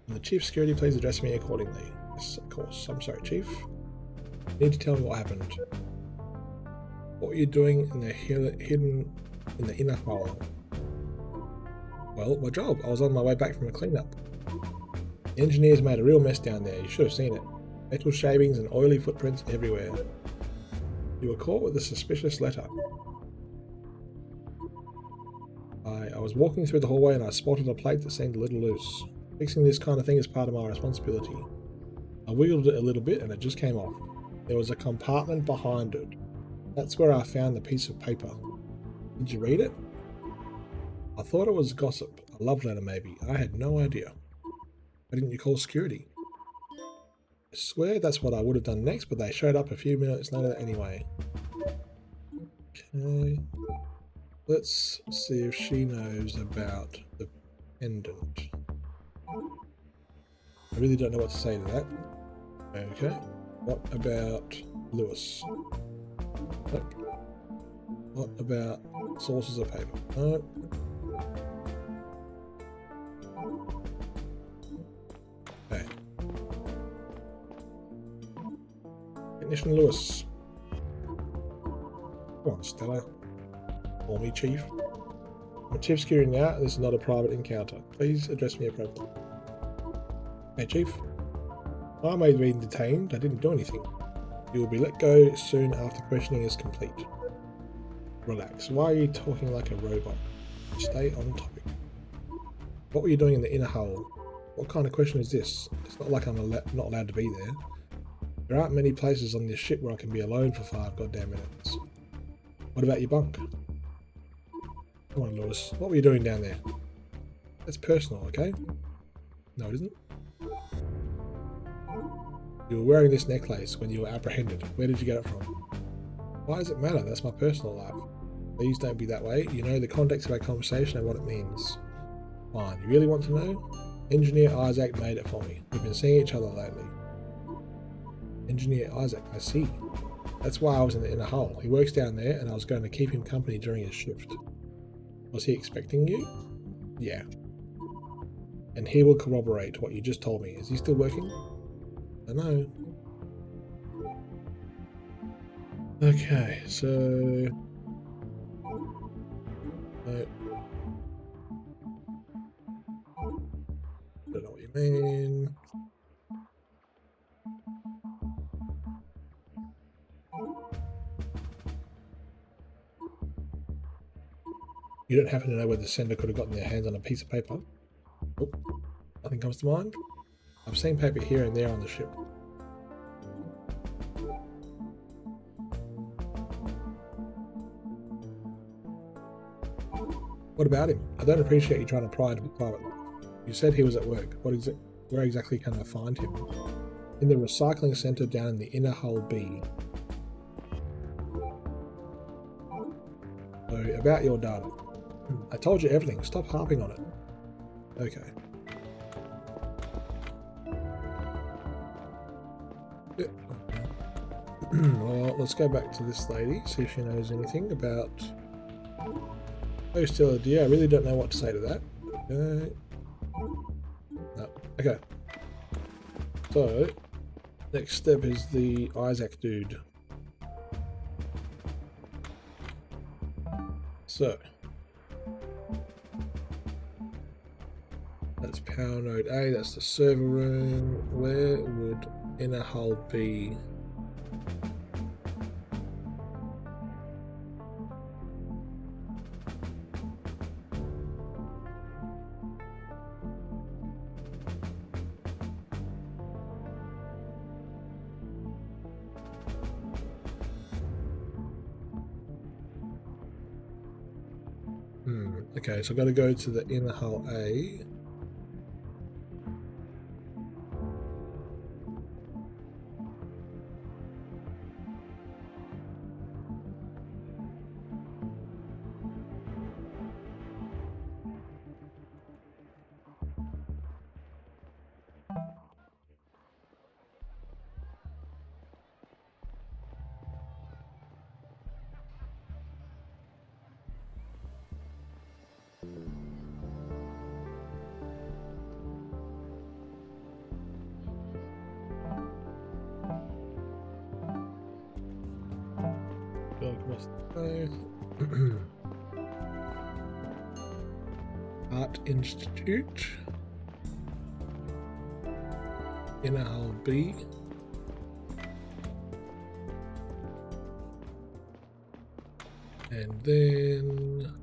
And the Chief Security, please address me accordingly. Yes, of course. I'm sorry, Chief. You need to tell me what happened. What were you doing in the hidden in the inner hole? Well, my job. I was on my way back from a cleanup. The engineers made a real mess down there. You should have seen it. Metal shavings and oily footprints everywhere. You were caught with a suspicious letter. I was walking through the hallway and I spotted a plate that seemed a little loose. Fixing this kind of thing is part of my responsibility. I wiggled it a little bit and it just came off. There was a compartment behind it. That's where I found the piece of paper. Did you read it? I thought it was gossip, a love letter maybe. I had no idea. Why didn't you call security? I swear that's what I would have done next, but they showed up a few minutes later anyway. Okay. Let's see if she knows about the pendant. I really don't know what to say to that. Okay. What about Lewis? Nope. What about sources of paper? Nope. Okay. Technician Lewis. Come on, Stella. Call me Chief. I'm a Chief Security now. This is not a private encounter. Please address me appropriately. Hey, Chief. I may have been detained. I didn't do anything. You will be let go soon after questioning is complete. Relax. Why are you talking like a robot? Stay on topic. What were you doing in the inner hull? What kind of question is this? It's not like I'm not allowed to be there. There aren't many places on this ship where I can be alone for 5 goddamn minutes. What about your bunk? Come on, Lewis. What were you doing down there? That's personal, okay? No, it isn't. You were wearing this necklace when you were apprehended. Where did you get it from? Why does it matter? That's my personal life. Please don't be that way. You know the context of our conversation and what it means. Fine. You really want to know? Engineer Isaac made it for me. We've been seeing each other lately. Engineer Isaac, I see. That's why I was in the inner hull. He works down there and I was going to keep him company during his shift. Was he expecting you? Yeah. And he will corroborate what you just told me. Is he still working? I know. Okay, so... No. Don't know what you mean. You don't happen to know whether the sender could have gotten their hands on a piece of paper? Nope. Nothing comes to mind? I've seen paper here and there on the ship. What about him? I don't appreciate you trying to pry into the private life. You said he was at work. Where exactly can I find him? In the recycling centre down in the inner hull B. So, about your data. I told you everything. Stop harping on it. Okay. Well, let's go back to this lady, see if she knows anything about... Oh, still a dear. I really don't know what to say to that. Okay. No. Okay. So, next step is the Isaac dude. So, that's power node A, that's the server room. Where would inner hull be? Okay, so I've got to go to the inner hull A. Go across the Art Institute. Inner hull B. And then...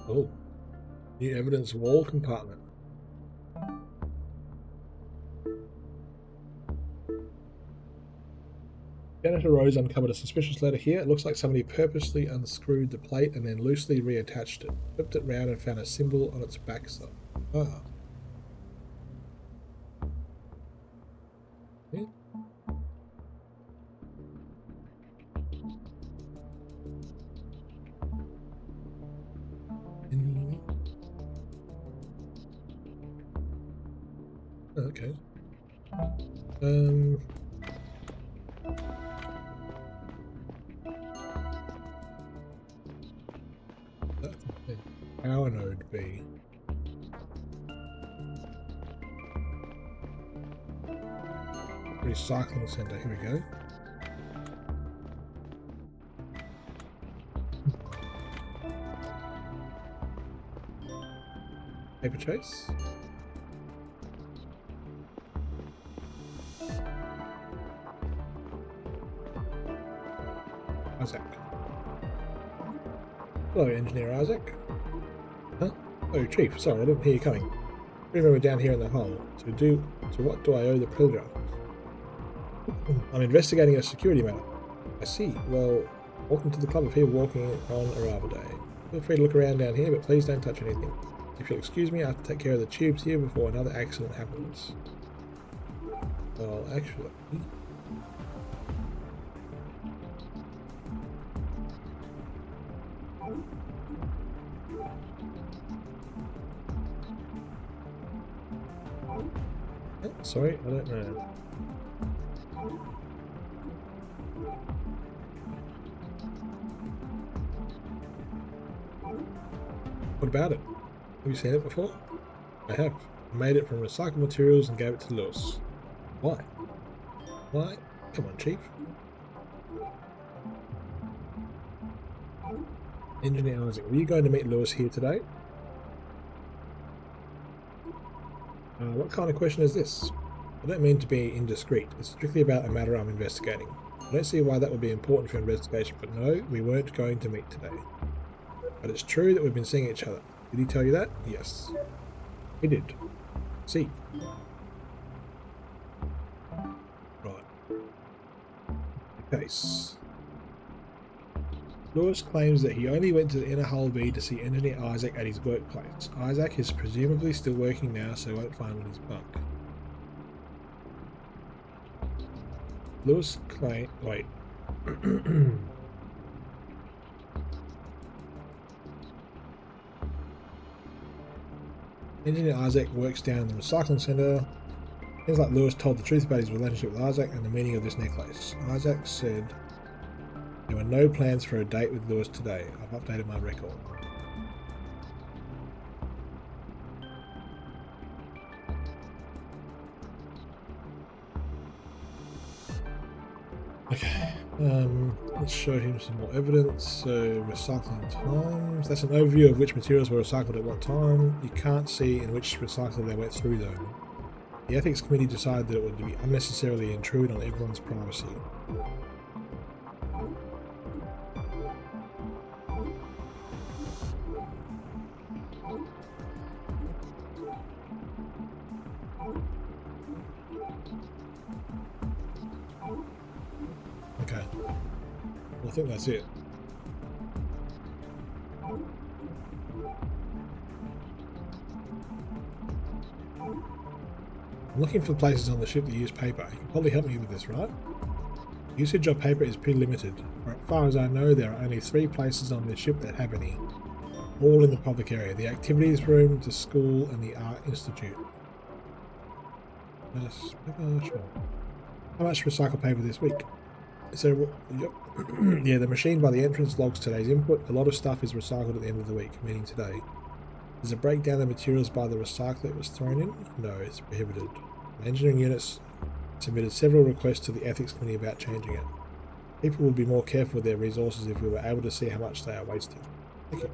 Oh. New evidence wall compartment. Janitor Rose uncovered a suspicious letter here. It looks like somebody purposely unscrewed the plate and then loosely reattached it. Flipped it round and found a symbol on its backside. Ah. Yeah. Okay. Power node B. Recycling center. Here we go. Paper chase. Isaac. Hello, Engineer Isaac. Huh? Oh, Chief, sorry, I didn't hear you coming. Remember down here in the hull. To what do I owe the pilgrim? I'm investigating a security matter. I see. Well, welcome to the club of people walking on Arrival Day. Feel free to look around down here, but please don't touch anything. If you'll excuse me, I have to take care of the tubes here before another accident happens. Well, actually... Sorry, I don't know. What about it? Have you seen it before? I have. I made it from recycled materials and gave it to Lewis. Why? Why? Come on, Chief. Engineer Isaac, were you going to meet Lewis here today? What kind of question is this? I don't mean to be indiscreet. It's strictly about a matter I'm investigating. I don't see why that would be important for investigation, but no, we weren't going to meet today. But it's true that we've been seeing each other. Did he tell you that? Yes. He did. See. Right. Case. Lewis claims that he only went to the inner hull B to see Engineer Isaac at his workplace. Isaac is presumably still working now, so he won't find him in his bunk. Lewis claimed... Wait. Engineer Isaac works down in the recycling centre. Seems like Lewis told the truth about his relationship with Isaac and the meaning of this necklace. Isaac said there were no plans for a date with Lewis today. I've updated my record. Okay, let's show him some more evidence. So, recycling times. That's an overview of which materials were recycled at what time. You can't see in which recycler they went through though. The ethics committee decided that it would be unnecessarily intrude on everyone's privacy. Okay. Well, I think that's it. I'm looking for places on the ship that use paper. You can probably help me with this, right? Usage of paper is pretty limited. For as far as I know, there are only 3 places on this ship that have any. All in the public area. The activities room, the school, and the art institute. Sure. How much recycled paper this week? So, yep. Yeah, the machine by the entrance logs today's input. A lot of stuff is recycled at the end of the week, meaning today. Does it break down the materials by the recycler it was thrown in? No, it's prohibited. My engineering units submitted several requests to the ethics committee about changing it. People would be more careful with their resources if we were able to see how much they are wasting. Thank you.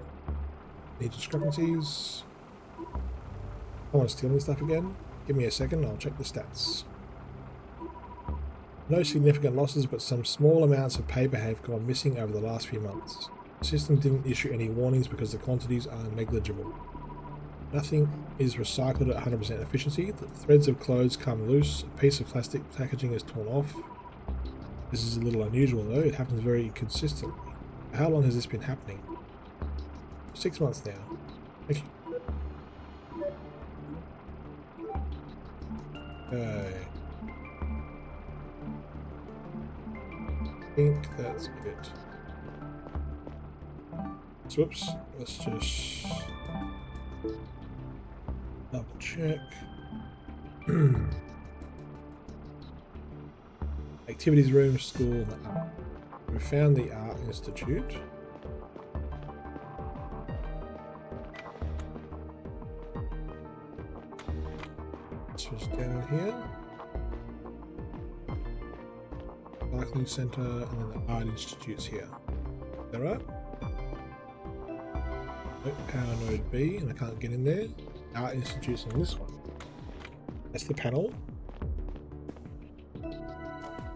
Any discrepancies? I want to steal my stuff again. Give me a second, I'll check the stats. No significant losses, but some small amounts of paper have gone missing over the last few months. The system didn't issue any warnings because the quantities are negligible. Nothing is recycled at 100% efficiency. The threads of clothes come loose. A piece of plastic packaging is torn off. This is a little unusual though. It happens very consistently. How long has this been happening? 6 months now. Thank you. Okay. I think that's it. So, whoops. Let's just double check. Activities room, school, and the art. We found the art institute. This was down here. Cycling Centre, and then the Art Institute's here. Is that right? Nope, Power Node B, and I can't get in there. Art Institute's in this one. That's the panel.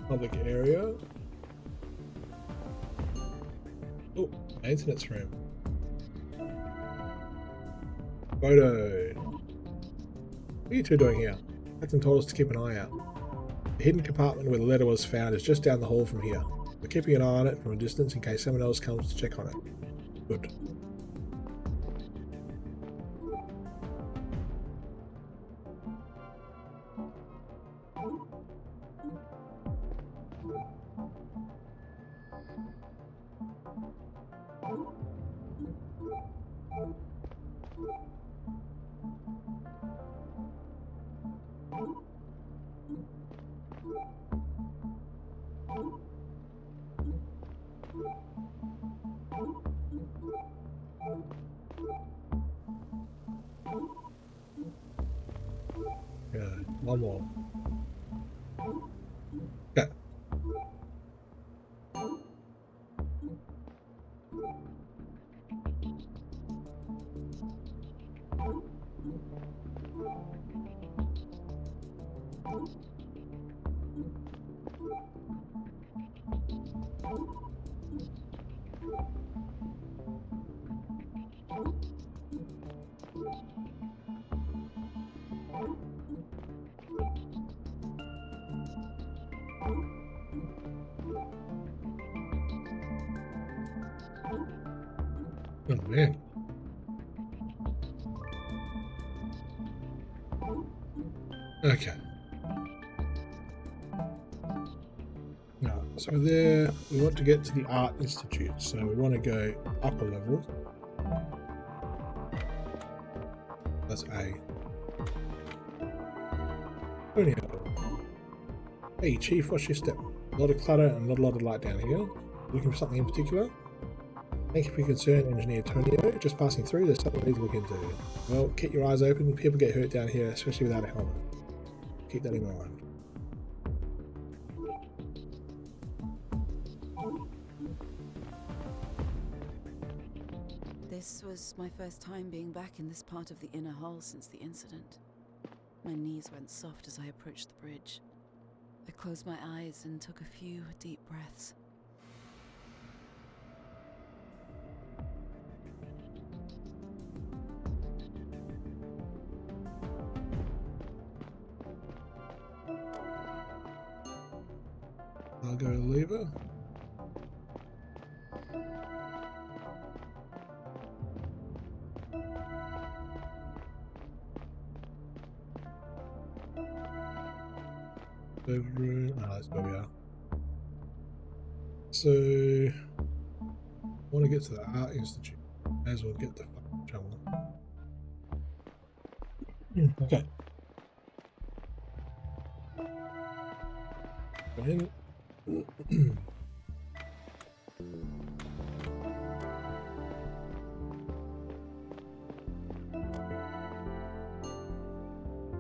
Public area. Oh, maintenance room. Photo. What are you two doing here? Captain told us to keep an eye out. The hidden compartment where the letter was found is just down the hall from here. We're keeping an eye on it from a distance in case someone else comes to check on it. Good. Yeah, one more. Okay. Oh man. Okay. Now, so there we want to get to the Art Institute, so we want to go up a level. That's A. Hey Chief, what's your step? A lot of clutter and not a lot of light down here. Looking for something in particular? Thank you for your concern, Engineer Tonio. Just passing through, there's something we need to look into. Well, keep your eyes open. People get hurt down here, especially without a helmet. Keep that in mind. This was my first time being back in this part of the inner hull since the incident. My knees went soft as I approached the bridge. I closed my eyes and took a few deep breaths. I'll go lever. Room. Ah, that's where we are. So, I want to get to the Art Institute. May as well get the fucking shovel. Okay. Go in.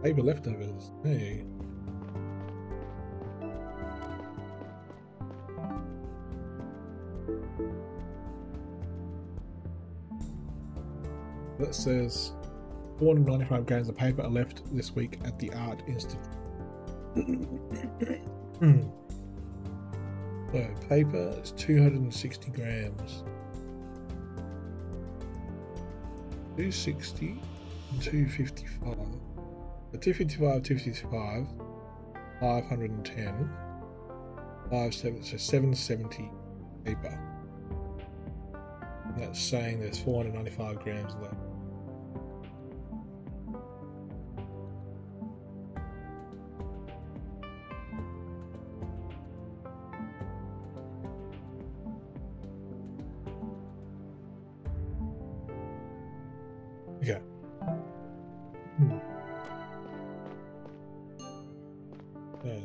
Paper leftovers. Hey. That says 495 grams of paper are left this week at the Art Institute. So paper is 260 grams. 260 and 255. So 255, 255, 510, 57, so 770 paper. And that's saying there's 495 grams left. Okay. Yeah.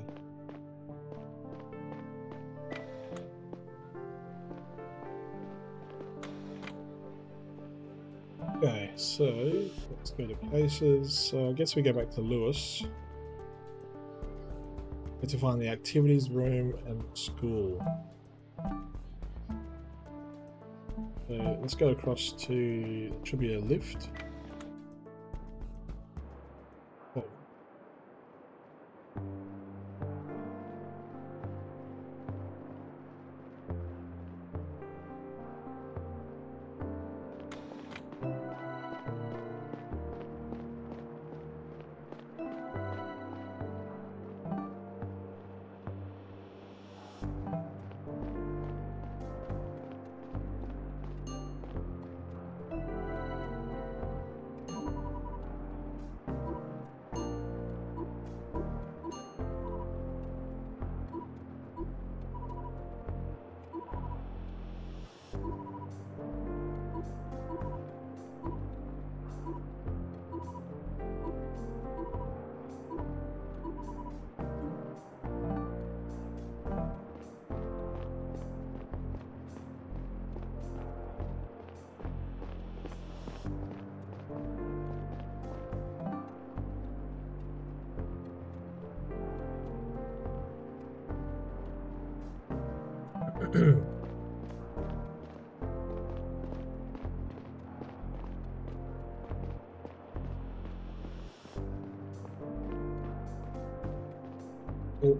Okay, so let's go to places. So I guess we go back to Lewis. Get to find the activities room and school. So let's go across to, it should be a lift. Oh. Oh.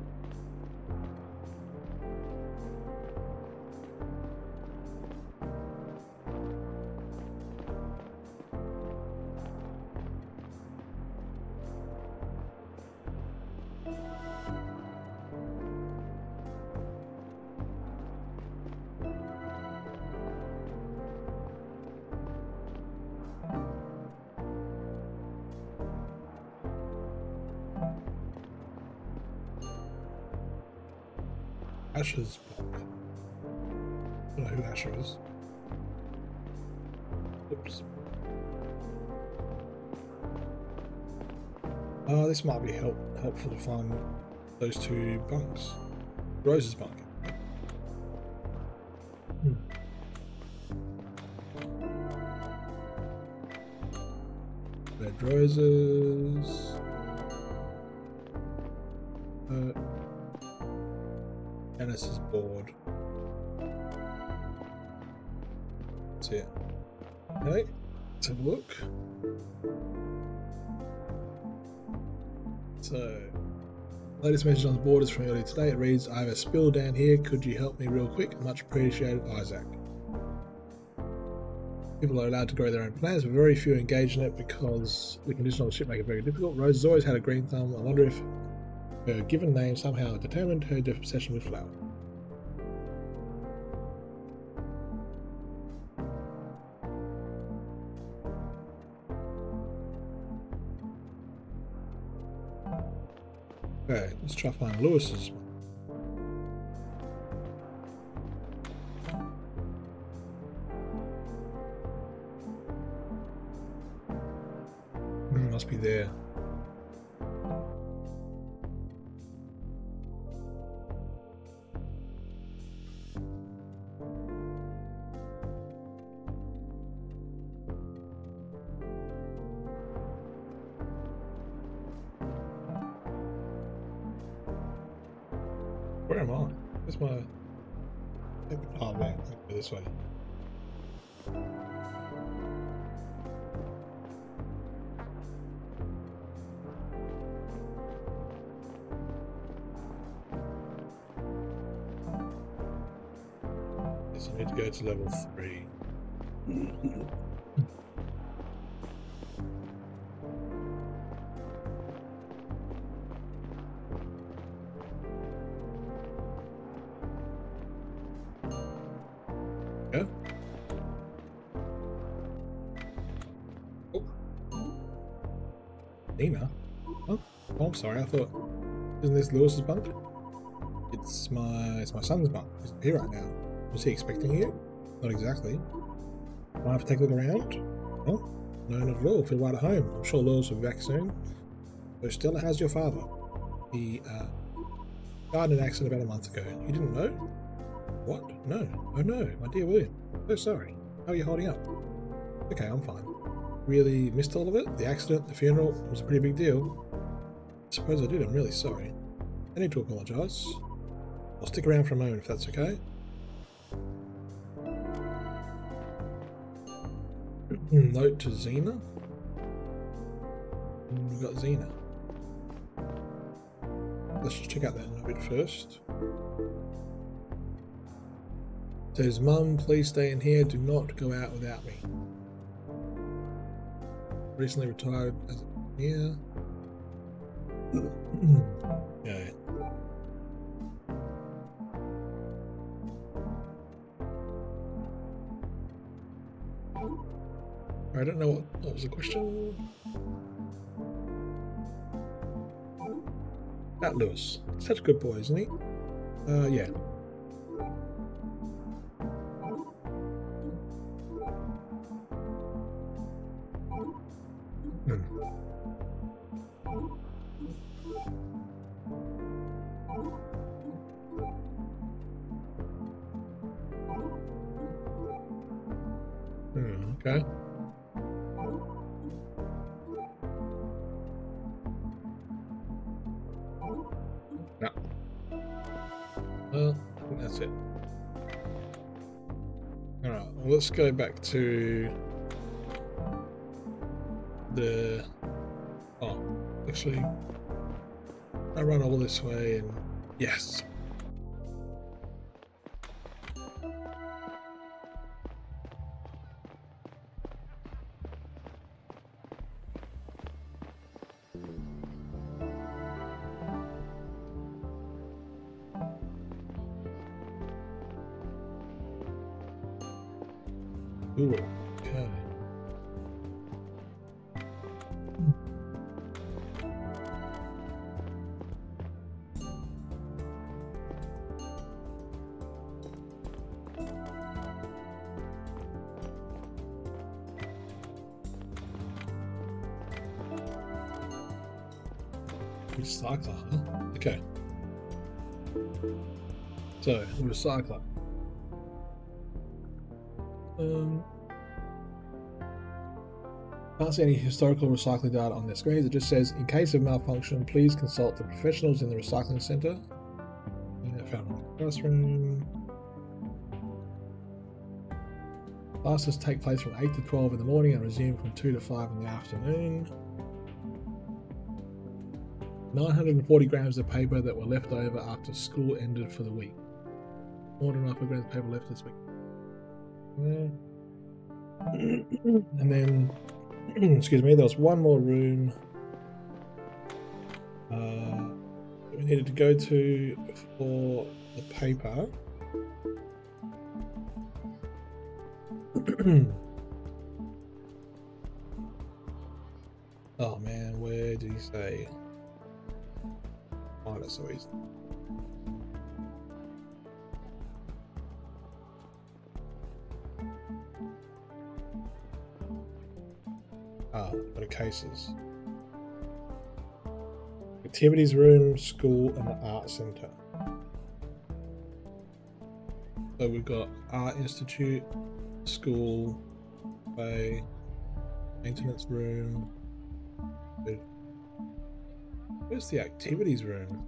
Asher's book. I don't know who Asher is. Oops. This might be helpful to find those two bunks. Rose's bunk. Red roses. Janice's board. That's it. Okay, let's have a look. So, latest message on the board is from earlier today. It reads, I have a spill down here. Could you help me real quick? Much appreciated, Isaac. People are allowed to grow their own plants, but very few engage in it because the conditions on the ship make it very difficult. Rose has always had a green thumb. I wonder if her given name somehow determined her obsession with flowers. Okay, let's try to find Lewis's one. Must be there. Where am I? Where's my... Oh man, I'll go this way. Guess I need to go to level 3. Yeah. Oh. Nina? Oh, I'm sorry, I thought... Isn't this Lewis's bunk? It's my son's bunk. He's here right now. Was he expecting you? Not exactly. Do I have to take a look around? Oh, no, not at all. Feel right at home. I'm sure Lewis will be back soon. So Stella, how's your father? He died in an accident about a month ago. You didn't know? What? No. Oh no, my dear William. So sorry. How are you holding up? Okay, I'm fine. Really missed all of it? The accident, the funeral, it was a pretty big deal. I suppose I did. I'm really sorry. I need to apologise. I'll stick around for a moment if that's okay. Note to Xena. We've got Xena. Let's just check out that note first. It says, Mum, please stay in here. Do not go out without me. Recently retired as a engineer. Yeah. I don't know what was the question. That Lewis. Such a good boy, isn't he? Yeah. Okay. No. Well, I think that's it. Alright, well, let's go back to the... Oh, actually, I run all this way and... Yes! Ooh, okay. Recycler, huh? Okay. So, recycler. Can't see any historical recycling data on their screens. It just says, in case of malfunction, please consult the professionals in the recycling centre. Found my classroom. Classes take place from 8 to 12 in the morning and resume from 2 to 5 in the afternoon. 940 grams of paper that were left over after school ended for the week. More than enough grams of paper left this week. And then, excuse me, there was one more room we needed to go to for the paper. Oh man, where did he say? find it so easy. Ah, but cases. Activities room, school, and the art center. So we've got art institute, school, play, maintenance room. Where's the activities room?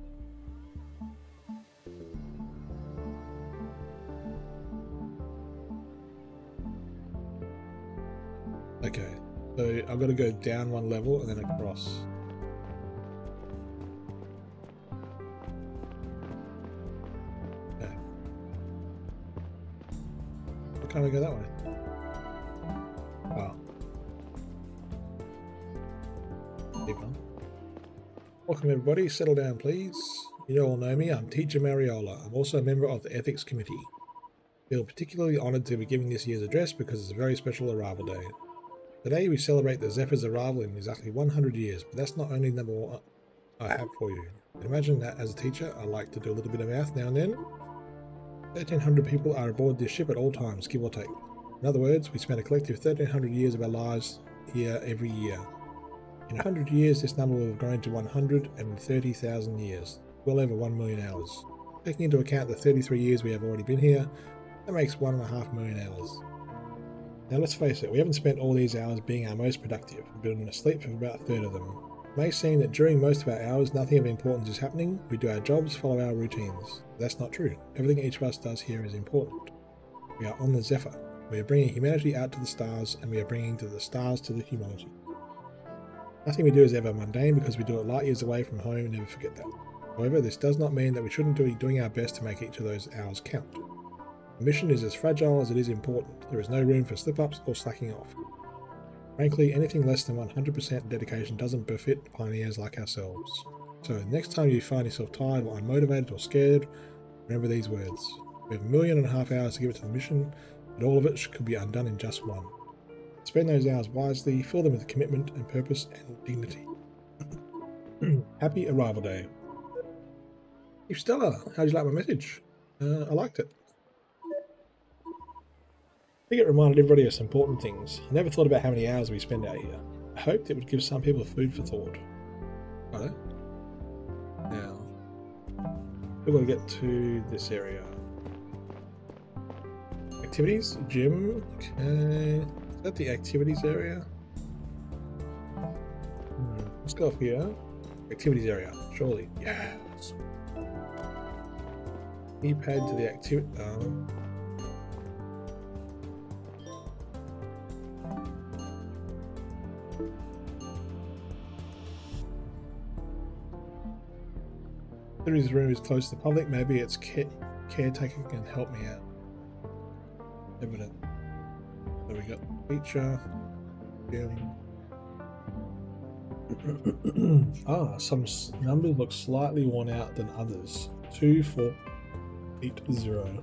Okay, so I've got to go down one level and then across. Okay. Why can't I go that way? Oh. Keep on. Welcome everybody, settle down please. You all know me, I'm Teacher Mariola. I'm also a member of the Ethics Committee. I feel particularly honoured to be giving this year's address because it's a very special arrival day. Today we celebrate the Zephyr's arrival in exactly 100 years, but that's not only number one I have for you. Imagine that as a teacher, I like to do a little bit of math now and then. 1,300 people are aboard this ship at all times, give or take. In other words, we spend a collective 1,300 years of our lives here every year. In 100 years, this number will have grown to 130,000 years, well over 1 million hours. Taking into account the 33 years we have already been here, that makes 1.5 million hours. Now let's face it, we haven't spent all these hours being our most productive. We've been asleep for about a third of them. It may seem that during most of our hours nothing of importance is happening. We do our jobs, follow our routines. But that's not true. Everything each of us does here is important. We are on the Zephyr. We are bringing humanity out to the stars, and we are bringing to the stars to the humanity. Nothing we do is ever mundane because we do it light years away from home and never forget that. However, this does not mean that we shouldn't be doing our best to make each of those hours count. The mission is as fragile as it is important. There is no room for slip-ups or slacking off. Frankly, anything less than 100% dedication doesn't befit pioneers like ourselves. So next time you find yourself tired or unmotivated or scared, remember these words. We have 1.5 million hours to give it to the mission, but all of it could be undone in just one. Spend those hours wisely, fill them with commitment and purpose and dignity. Happy arrival day. Hey Stella, how'd you like my message? I liked it. I think it reminded everybody of some important things. I never thought about how many hours we spend out here. I hoped it would give some people food for thought. Righto. Now, we've got to get to this area. Activities, gym, okay. Is that the activities area? Let's go up here. Activities area, surely. Yes. Keypad to the activity. Activities room is closed to the public. Maybe its caretaker can help me out. Evident. So we got feature. Some numbers look slightly worn out than others. 2480.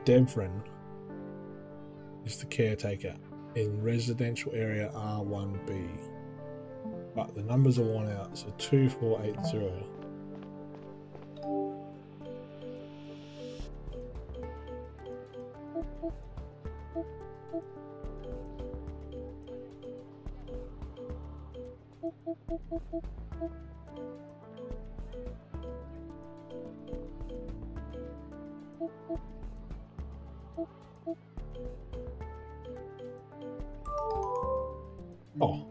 Devrin is the caretaker in residential area R1B. But the numbers are worn out, so 2480. Oh.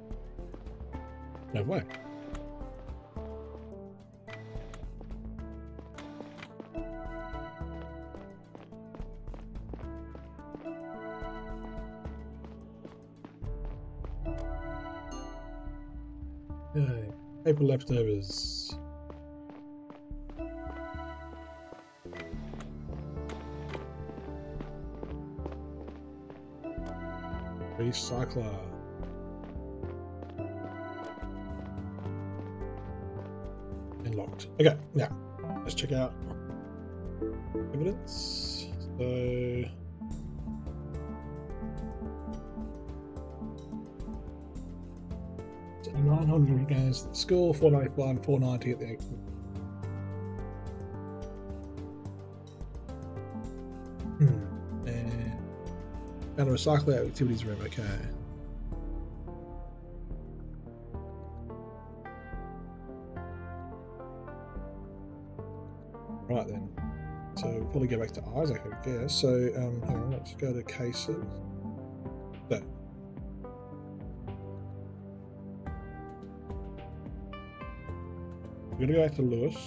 No way. Okay. Paper leftovers. Recycler. And locked. Okay, now let's check out evidence. So 900 games at the school, 495, 490 at the exit. And found a recycle activities room, okay. Right then. So we'll probably go back to Isaac, I guess. So hang on, let's go to cases. So we're gonna go back to Lewis.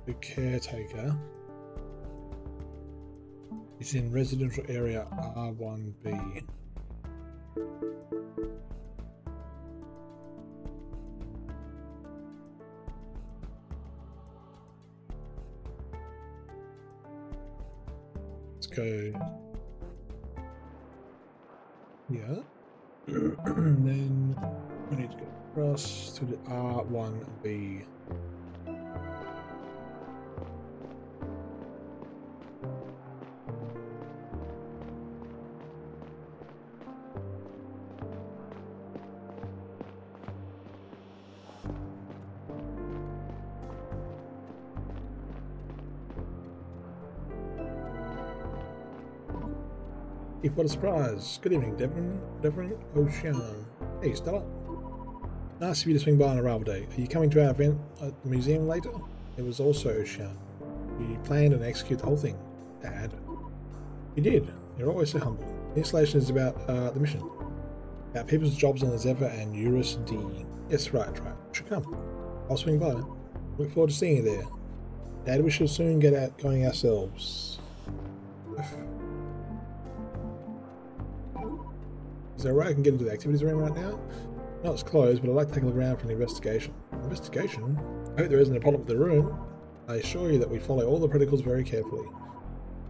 The caretaker is in residential area R1B. Let's go here. And then we need to go across to the R1B. What a surprise. Good evening, Devon Ocean. Hey, Stella. Nice of you to swing by on arrival day. Are you coming to our event at the museum later? It was also Ocean. We planned and executed the whole thing. Dad. You did. You're always so humble. The installation is about the mission. About people's jobs on the Zephyr and Eurus D. Yes, right. Should come. I'll swing by. Look forward to seeing you there. Dad, we shall soon get out going ourselves. Is that right? I can get into the activities room right now? No, it's closed, but I'd like to take a look around for an investigation. Investigation? I hope there isn't a problem with the room. I assure you that we follow all the protocols very carefully.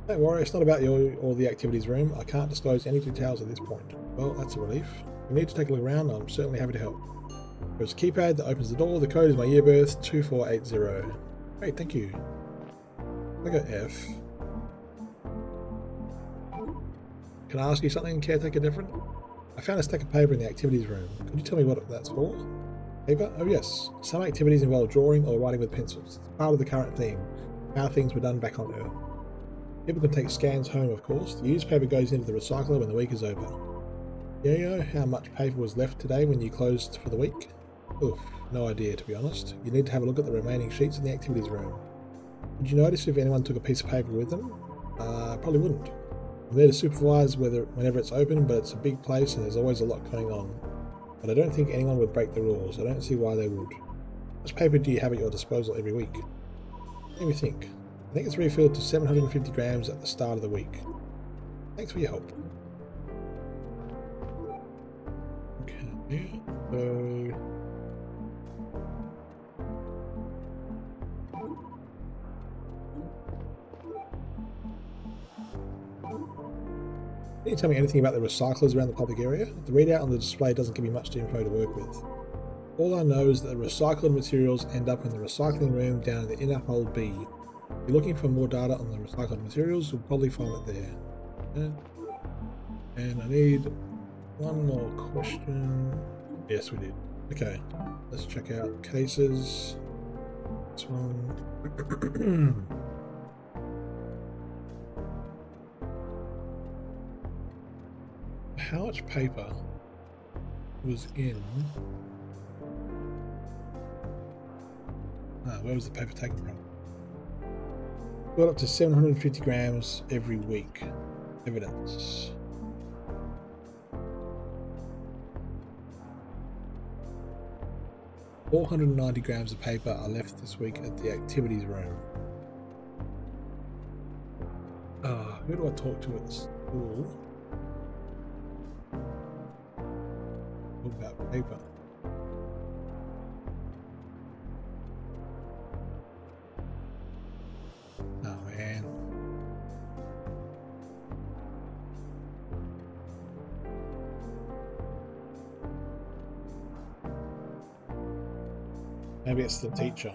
Don't worry, it's not about you or the activities room. I can't disclose any details at this point. Well, that's a relief. If you need to take a look around, I'm certainly happy to help. There's a keypad that opens the door. The code is my year birth, 2480. Great, thank you. I got F. Can I ask you something, caretaker different? I found a stack of paper in the activities room. Could you tell me what that's for? Paper? Oh yes. Some activities involve drawing or writing with pencils. It's part of the current theme, how things were done back on Earth. People can take scans home, of course. The used paper goes into the recycler when the week is over. You know how much paper was left today when you closed for the week? Oof, no idea to be honest. You need to have a look at the remaining sheets in the activities room. Would you notice if anyone took a piece of paper with them? Probably wouldn't. I'm there to supervise whenever it's open, but it's a big place and there's always a lot going on. But I don't think anyone would break the rules. I don't see why they would. How much paper do you have at your disposal every week? Let me think. I think it's refilled to 750 grams at the start of the week. Thanks for your help. Okay, so... Can you tell me anything about the recyclers around the public area? The readout on the display doesn't give me much info to work with. All I know is that the recycled materials end up in the recycling room down in the inner hold B. If you're looking for more data on the recycled materials, you'll probably find it there. And I need one more question. Yes, we did. Okay, let's check out cases. This one. How much paper was in... where was the paper taken from? Got up to 750 grams every week. Evidence. $490 grams of paper are left this week at the activities room. Who do I talk to at the school? What about paper? Maybe it's the teacher.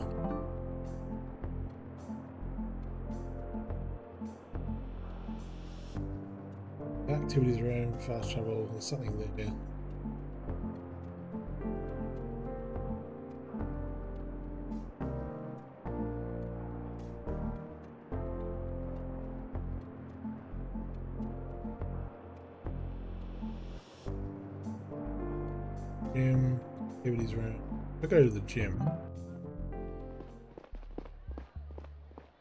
Activities room, fast travel, there's something there. Gym, activities room. I'll go to the gym.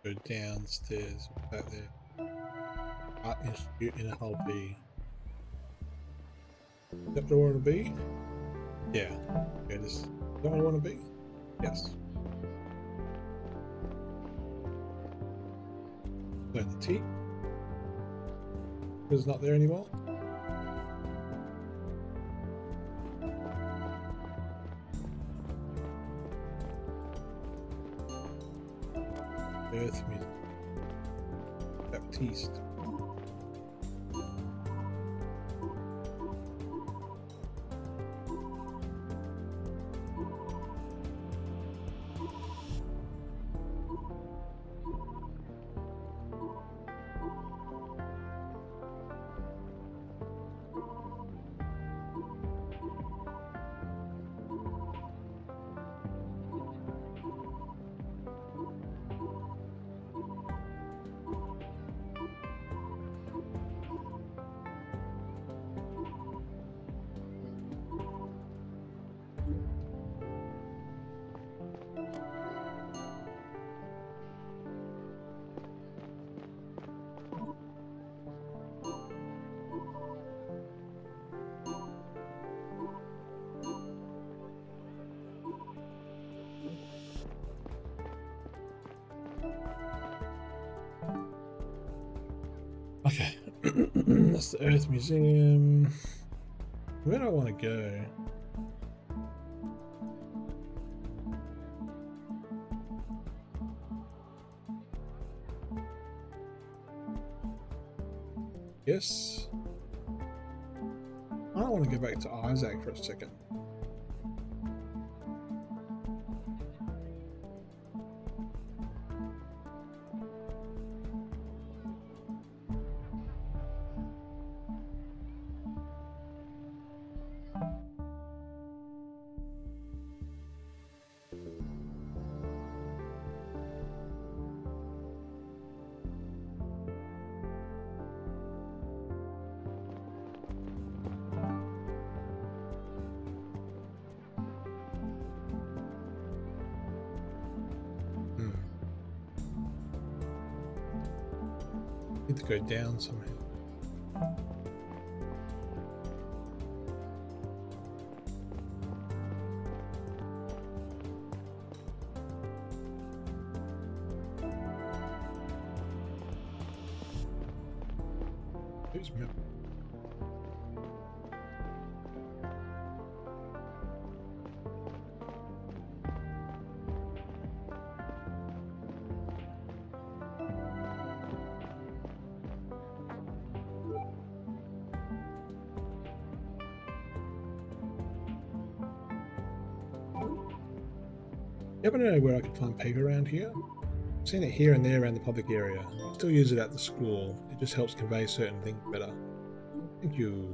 Go downstairs, back there. Art Institute in a whole B. Is that where I want to be? Yeah. Okay, this is that where I want to be? Yes. So the T is not there anymore. Earth music. Baptiste. Okay, that's the Earth Museum. Where do I want to go? Yes. I want to go back to Isaac for a second. Need to go down somehow. Who's me? You ever know where I could find paper around here? I've seen it here and there around the public area. I still use it at the school. It just helps convey certain things better. Thank you.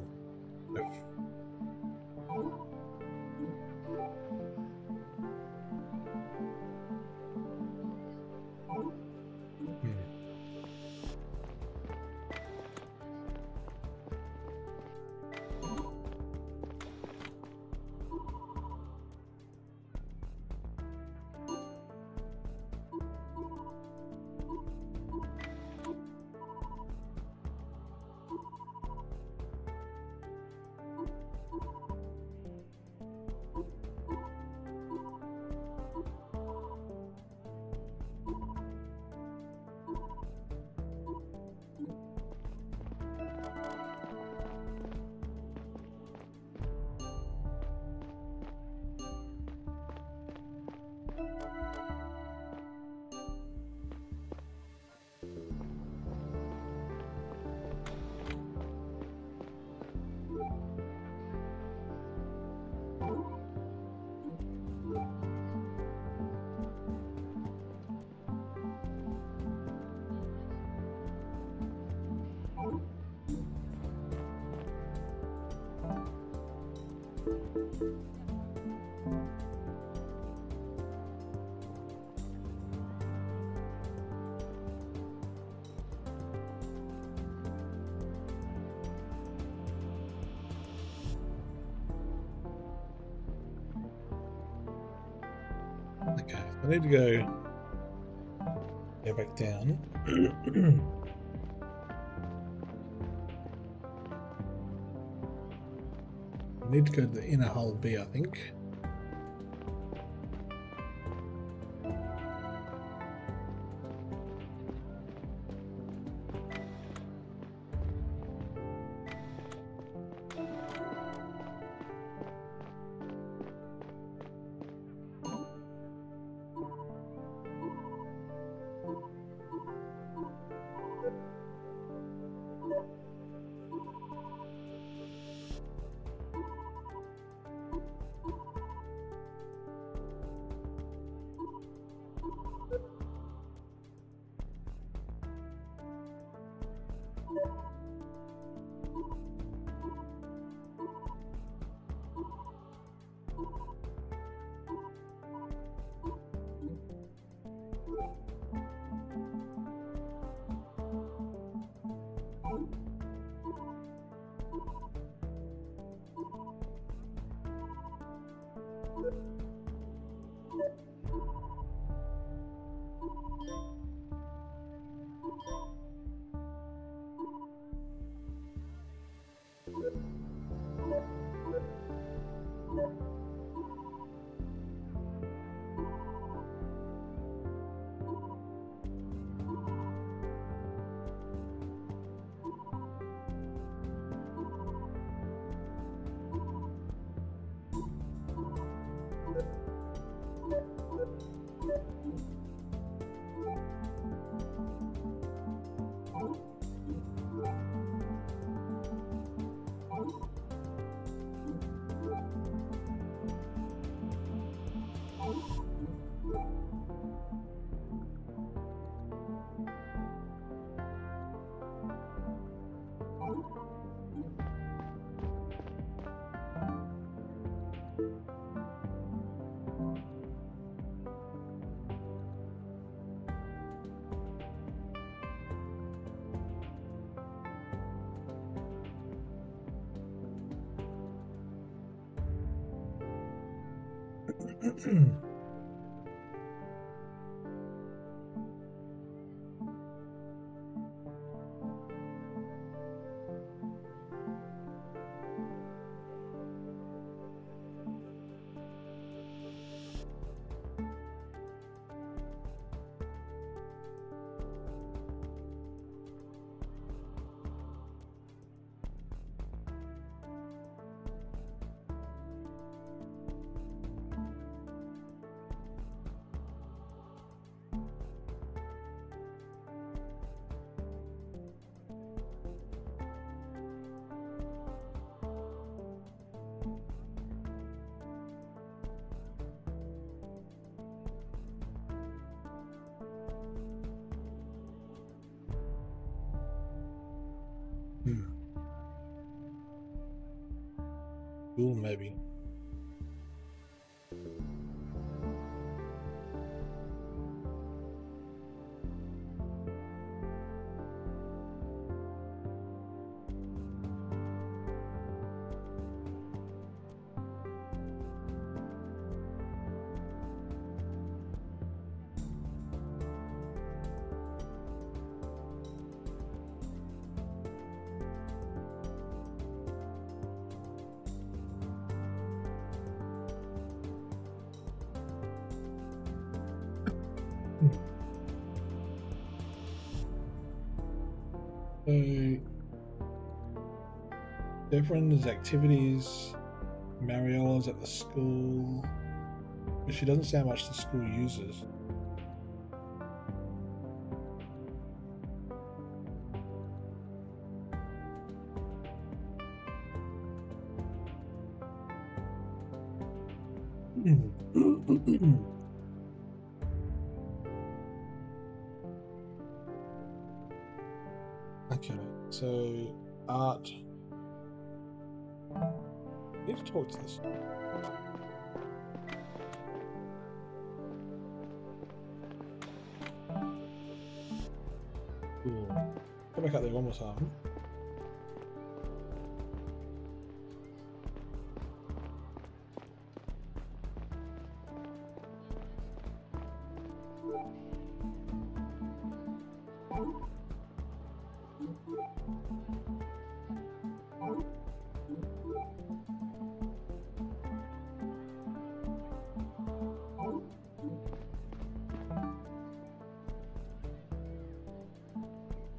Okay, I need to go back down. I need to go to the inner hull B, I think. Cool, maybe. So, Deverin's activities, Mariola's at the school, but she doesn't say how much the school uses. Okay, so art. I need to talk to this. Cool. Go back out there one more time.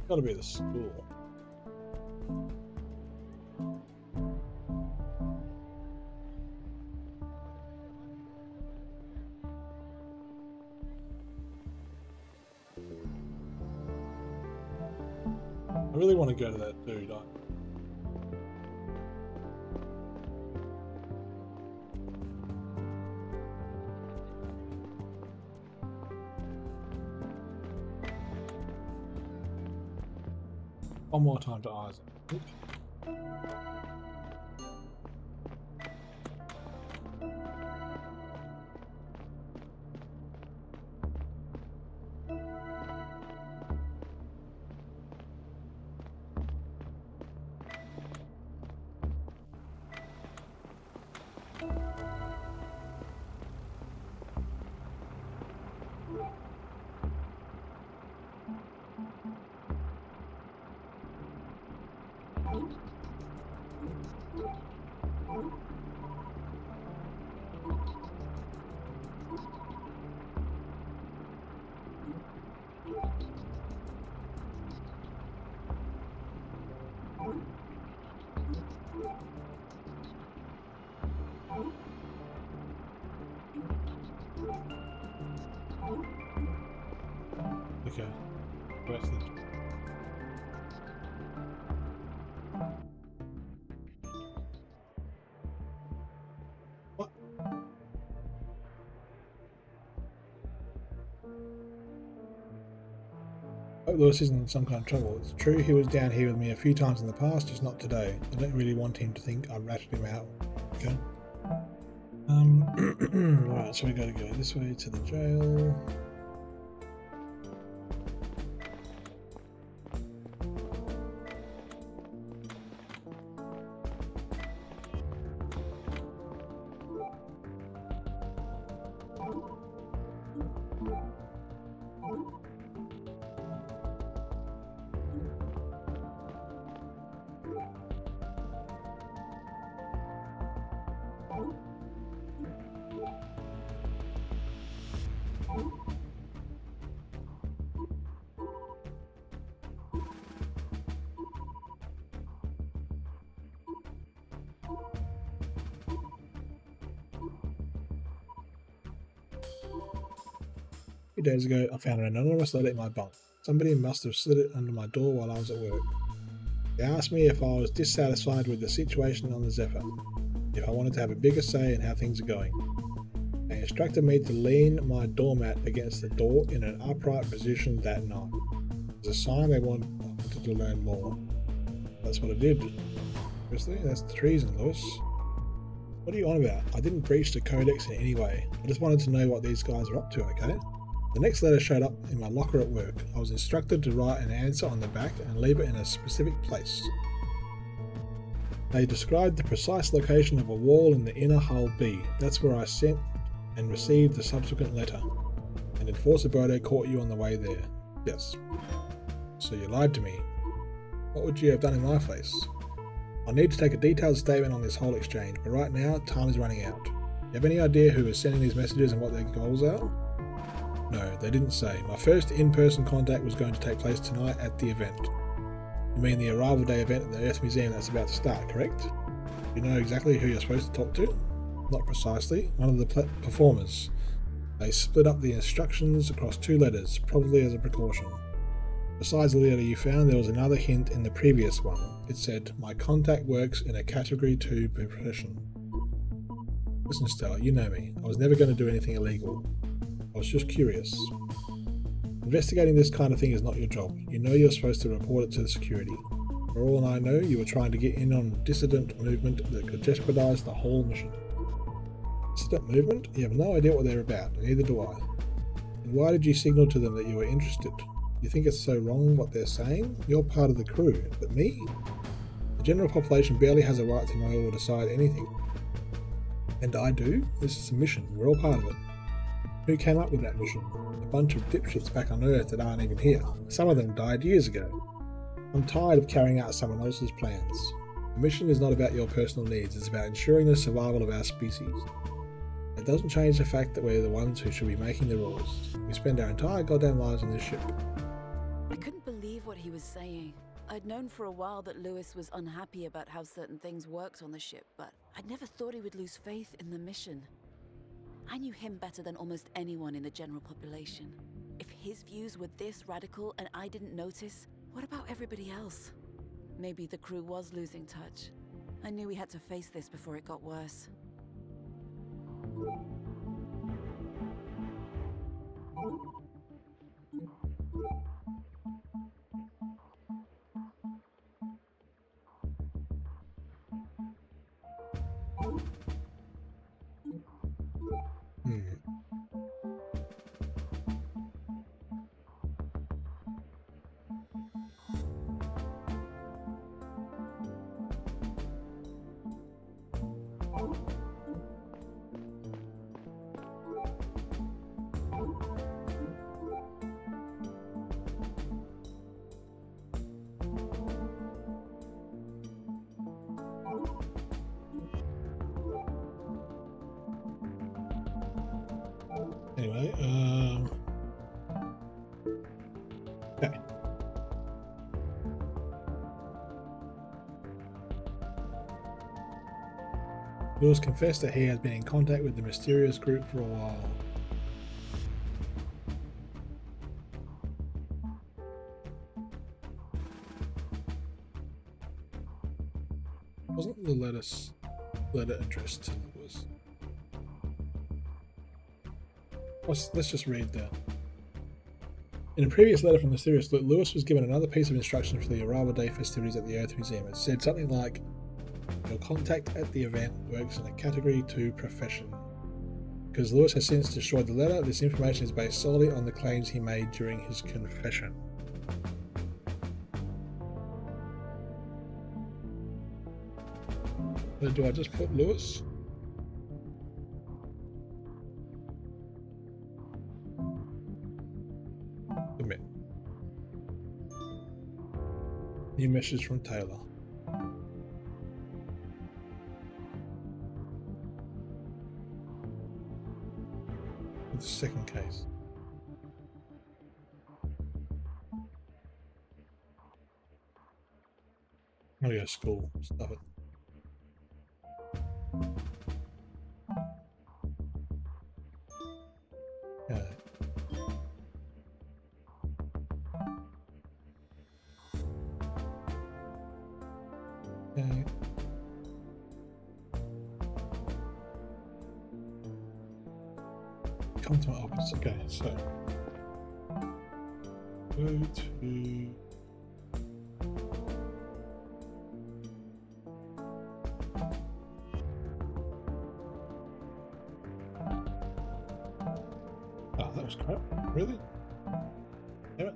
Gotta be the school. I really want to go to that dude. One more time to Isaac. Okay. Where's the... What? Hope Lewis isn't in some kind of trouble. It's true he was down here with me a few times in the past, just not today. I don't really want him to think I ratted him out. Okay. Right, so we gotta go this way to the jail. A few days ago, I found an anonymous letter in my bunk. Somebody must have slid it under my door while I was at work. They asked me if I was dissatisfied with the situation on the Zephyr, if I wanted to have a bigger say in how things are going. They instructed me to lean my doormat against the door in an upright position that night. As a sign they wanted to learn more. That's what I did. Seriously? That's treason, Lewis. What are you on about? I didn't breach the codex in any way. I just wanted to know what these guys are up to, okay? The next letter showed up in my locker at work. I was instructed to write an answer on the back and leave it in a specific place. They described the precise location of a wall in the inner hull B. That's where I sent and received the subsequent letter. And Enforcer Bodo caught you on the way there. Yes. So you lied to me. What would you have done in my place? I need to take a detailed statement on this whole exchange, but right now, time is running out. Do you have any idea who is sending these messages and what their goals are? No, they didn't say. My first in-person contact was going to take place tonight at the event. You mean the Arrival Day event at the Earth Museum that's about to start, correct? You know exactly who you're supposed to talk to? Not precisely. One of the performers. They split up the instructions across 2 letters, probably as a precaution. Besides the letter you found, there was another hint in the previous one. It said, my contact works in a Category 2 profession. Listen, Stella, you know me. I was never going to do anything illegal. I was just curious. Investigating this kind of thing is not your job. You know you're supposed to report it to the security. For all I know, you were trying to get in on a dissident movement that could jeopardize the whole mission. Dissident movement? You have no idea what they're about, and neither do I. And why did you signal to them that you were interested? You think it's so wrong what they're saying? You're part of the crew, but me? The general population barely has a right to know or decide anything. And I do? This is a mission, we're all part of it. Who came up with that mission? A bunch of dipshits back on Earth that aren't even here. Some of them died years ago. I'm tired of carrying out someone else's plans. The mission is not about your personal needs, it's about ensuring the survival of our species. It doesn't change the fact that we're the ones who should be making the rules. We spend our entire goddamn lives on this ship. I couldn't believe what he was saying. I'd known for a while that Lewis was unhappy about how certain things worked on the ship, but I'd never thought he would lose faith in the mission. I knew him better than almost anyone in the general population. If his views were this radical and I didn't notice, what about everybody else? Maybe the crew was losing touch. I knew we had to face this before it got worse. Anyway, okay. Lewis confessed that he had been in contact with the mysterious group for a while. Wasn't the letter addressed to Lewis? Let's just read that. In a previous letter from the series, Lewis was given another piece of instruction for the arrival day festivities at the Earth Museum. It said something like, your contact at the event works in a Category 2 profession. Because Lewis has since destroyed the letter, this information is based solely on the claims he made during his confession. So do I just put Lewis? Submit. New message from Taylor. The second case. Oh yeah, school. Stop it. Okay. Okay. Come to my office. Okay, so go to that was crap. Really? Damn it.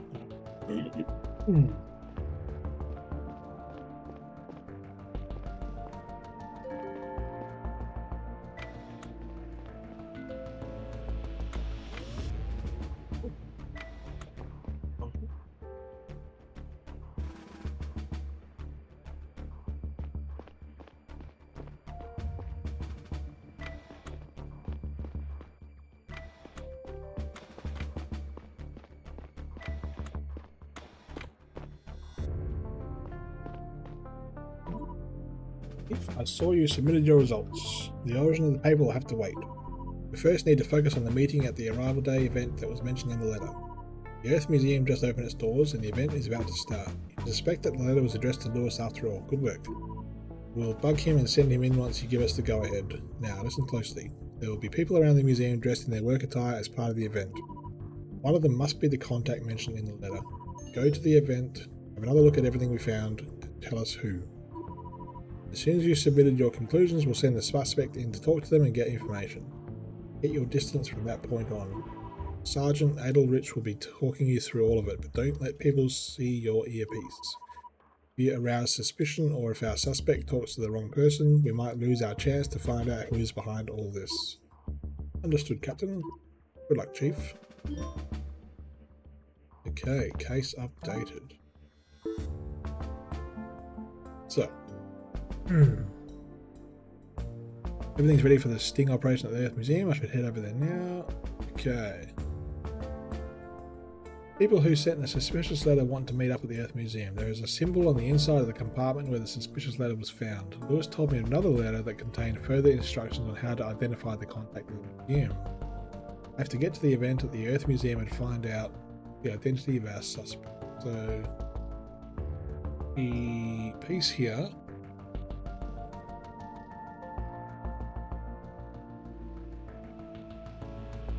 I saw you submitted your results. The origin of the paper will have to wait. We first need to focus on the meeting at the arrival day event that was mentioned in the letter. The Earth Museum just opened its doors and the event is about to start. You suspect that the letter was addressed to Lewis after all. Good work. We'll bug him and send him in once you give us the go-ahead. Now, listen closely. There will be people around the museum dressed in their work attire as part of the event. One of them must be the contact mentioned in the letter. Go to the event, have another look at everything we found, Tell us who. As soon as you submitted your conclusions, we'll send the suspect in to talk to them and get information. Get your distance from that point on. Sergeant Adelrich will be talking you through all of it, but don't let people see your earpiece. If you arouse suspicion, or if our suspect talks to the wrong person, we might lose our chance to find out who is behind all this. Understood, Captain. Good luck, Chief. Okay, case updated. So, everything's ready for the sting operation at the Earth Museum. I should head over there now. Okay. People who sent the suspicious letter want to meet up at the Earth Museum. There is a symbol on the inside of the compartment where the suspicious letter was found. Lewis told me another letter that contained further instructions on how to identify the contact of the museum. I have to get to the event at the Earth Museum and find out the identity of our suspect. So, the piece here.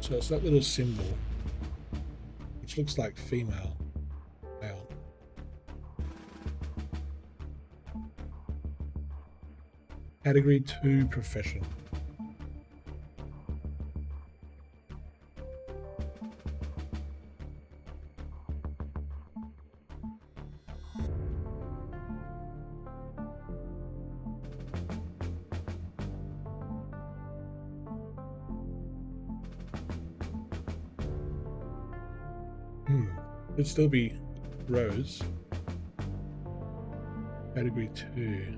So it's that little symbol, which looks like female. Male. Category 2 profession. Could still be Rose. Category 2.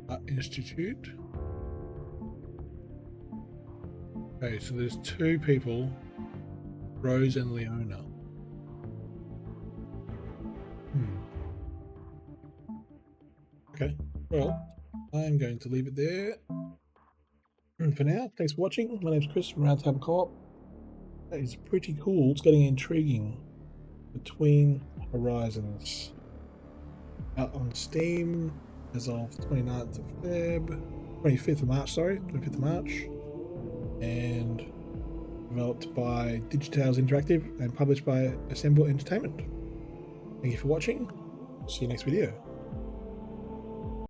Art Institute. Okay, so there's two people, Rose and Leona. Okay, well, I'm going to leave it there for now. Thanks for watching. My name's Chris from Roundtable Co-Op. That is pretty cool. It's getting intriguing. Between Horizons. Out on Steam as of 29th of Feb. 25th of March, sorry. 25th of March. And developed by Digitales Interactive and published by Assemble Entertainment. Thank you for watching. See you next video.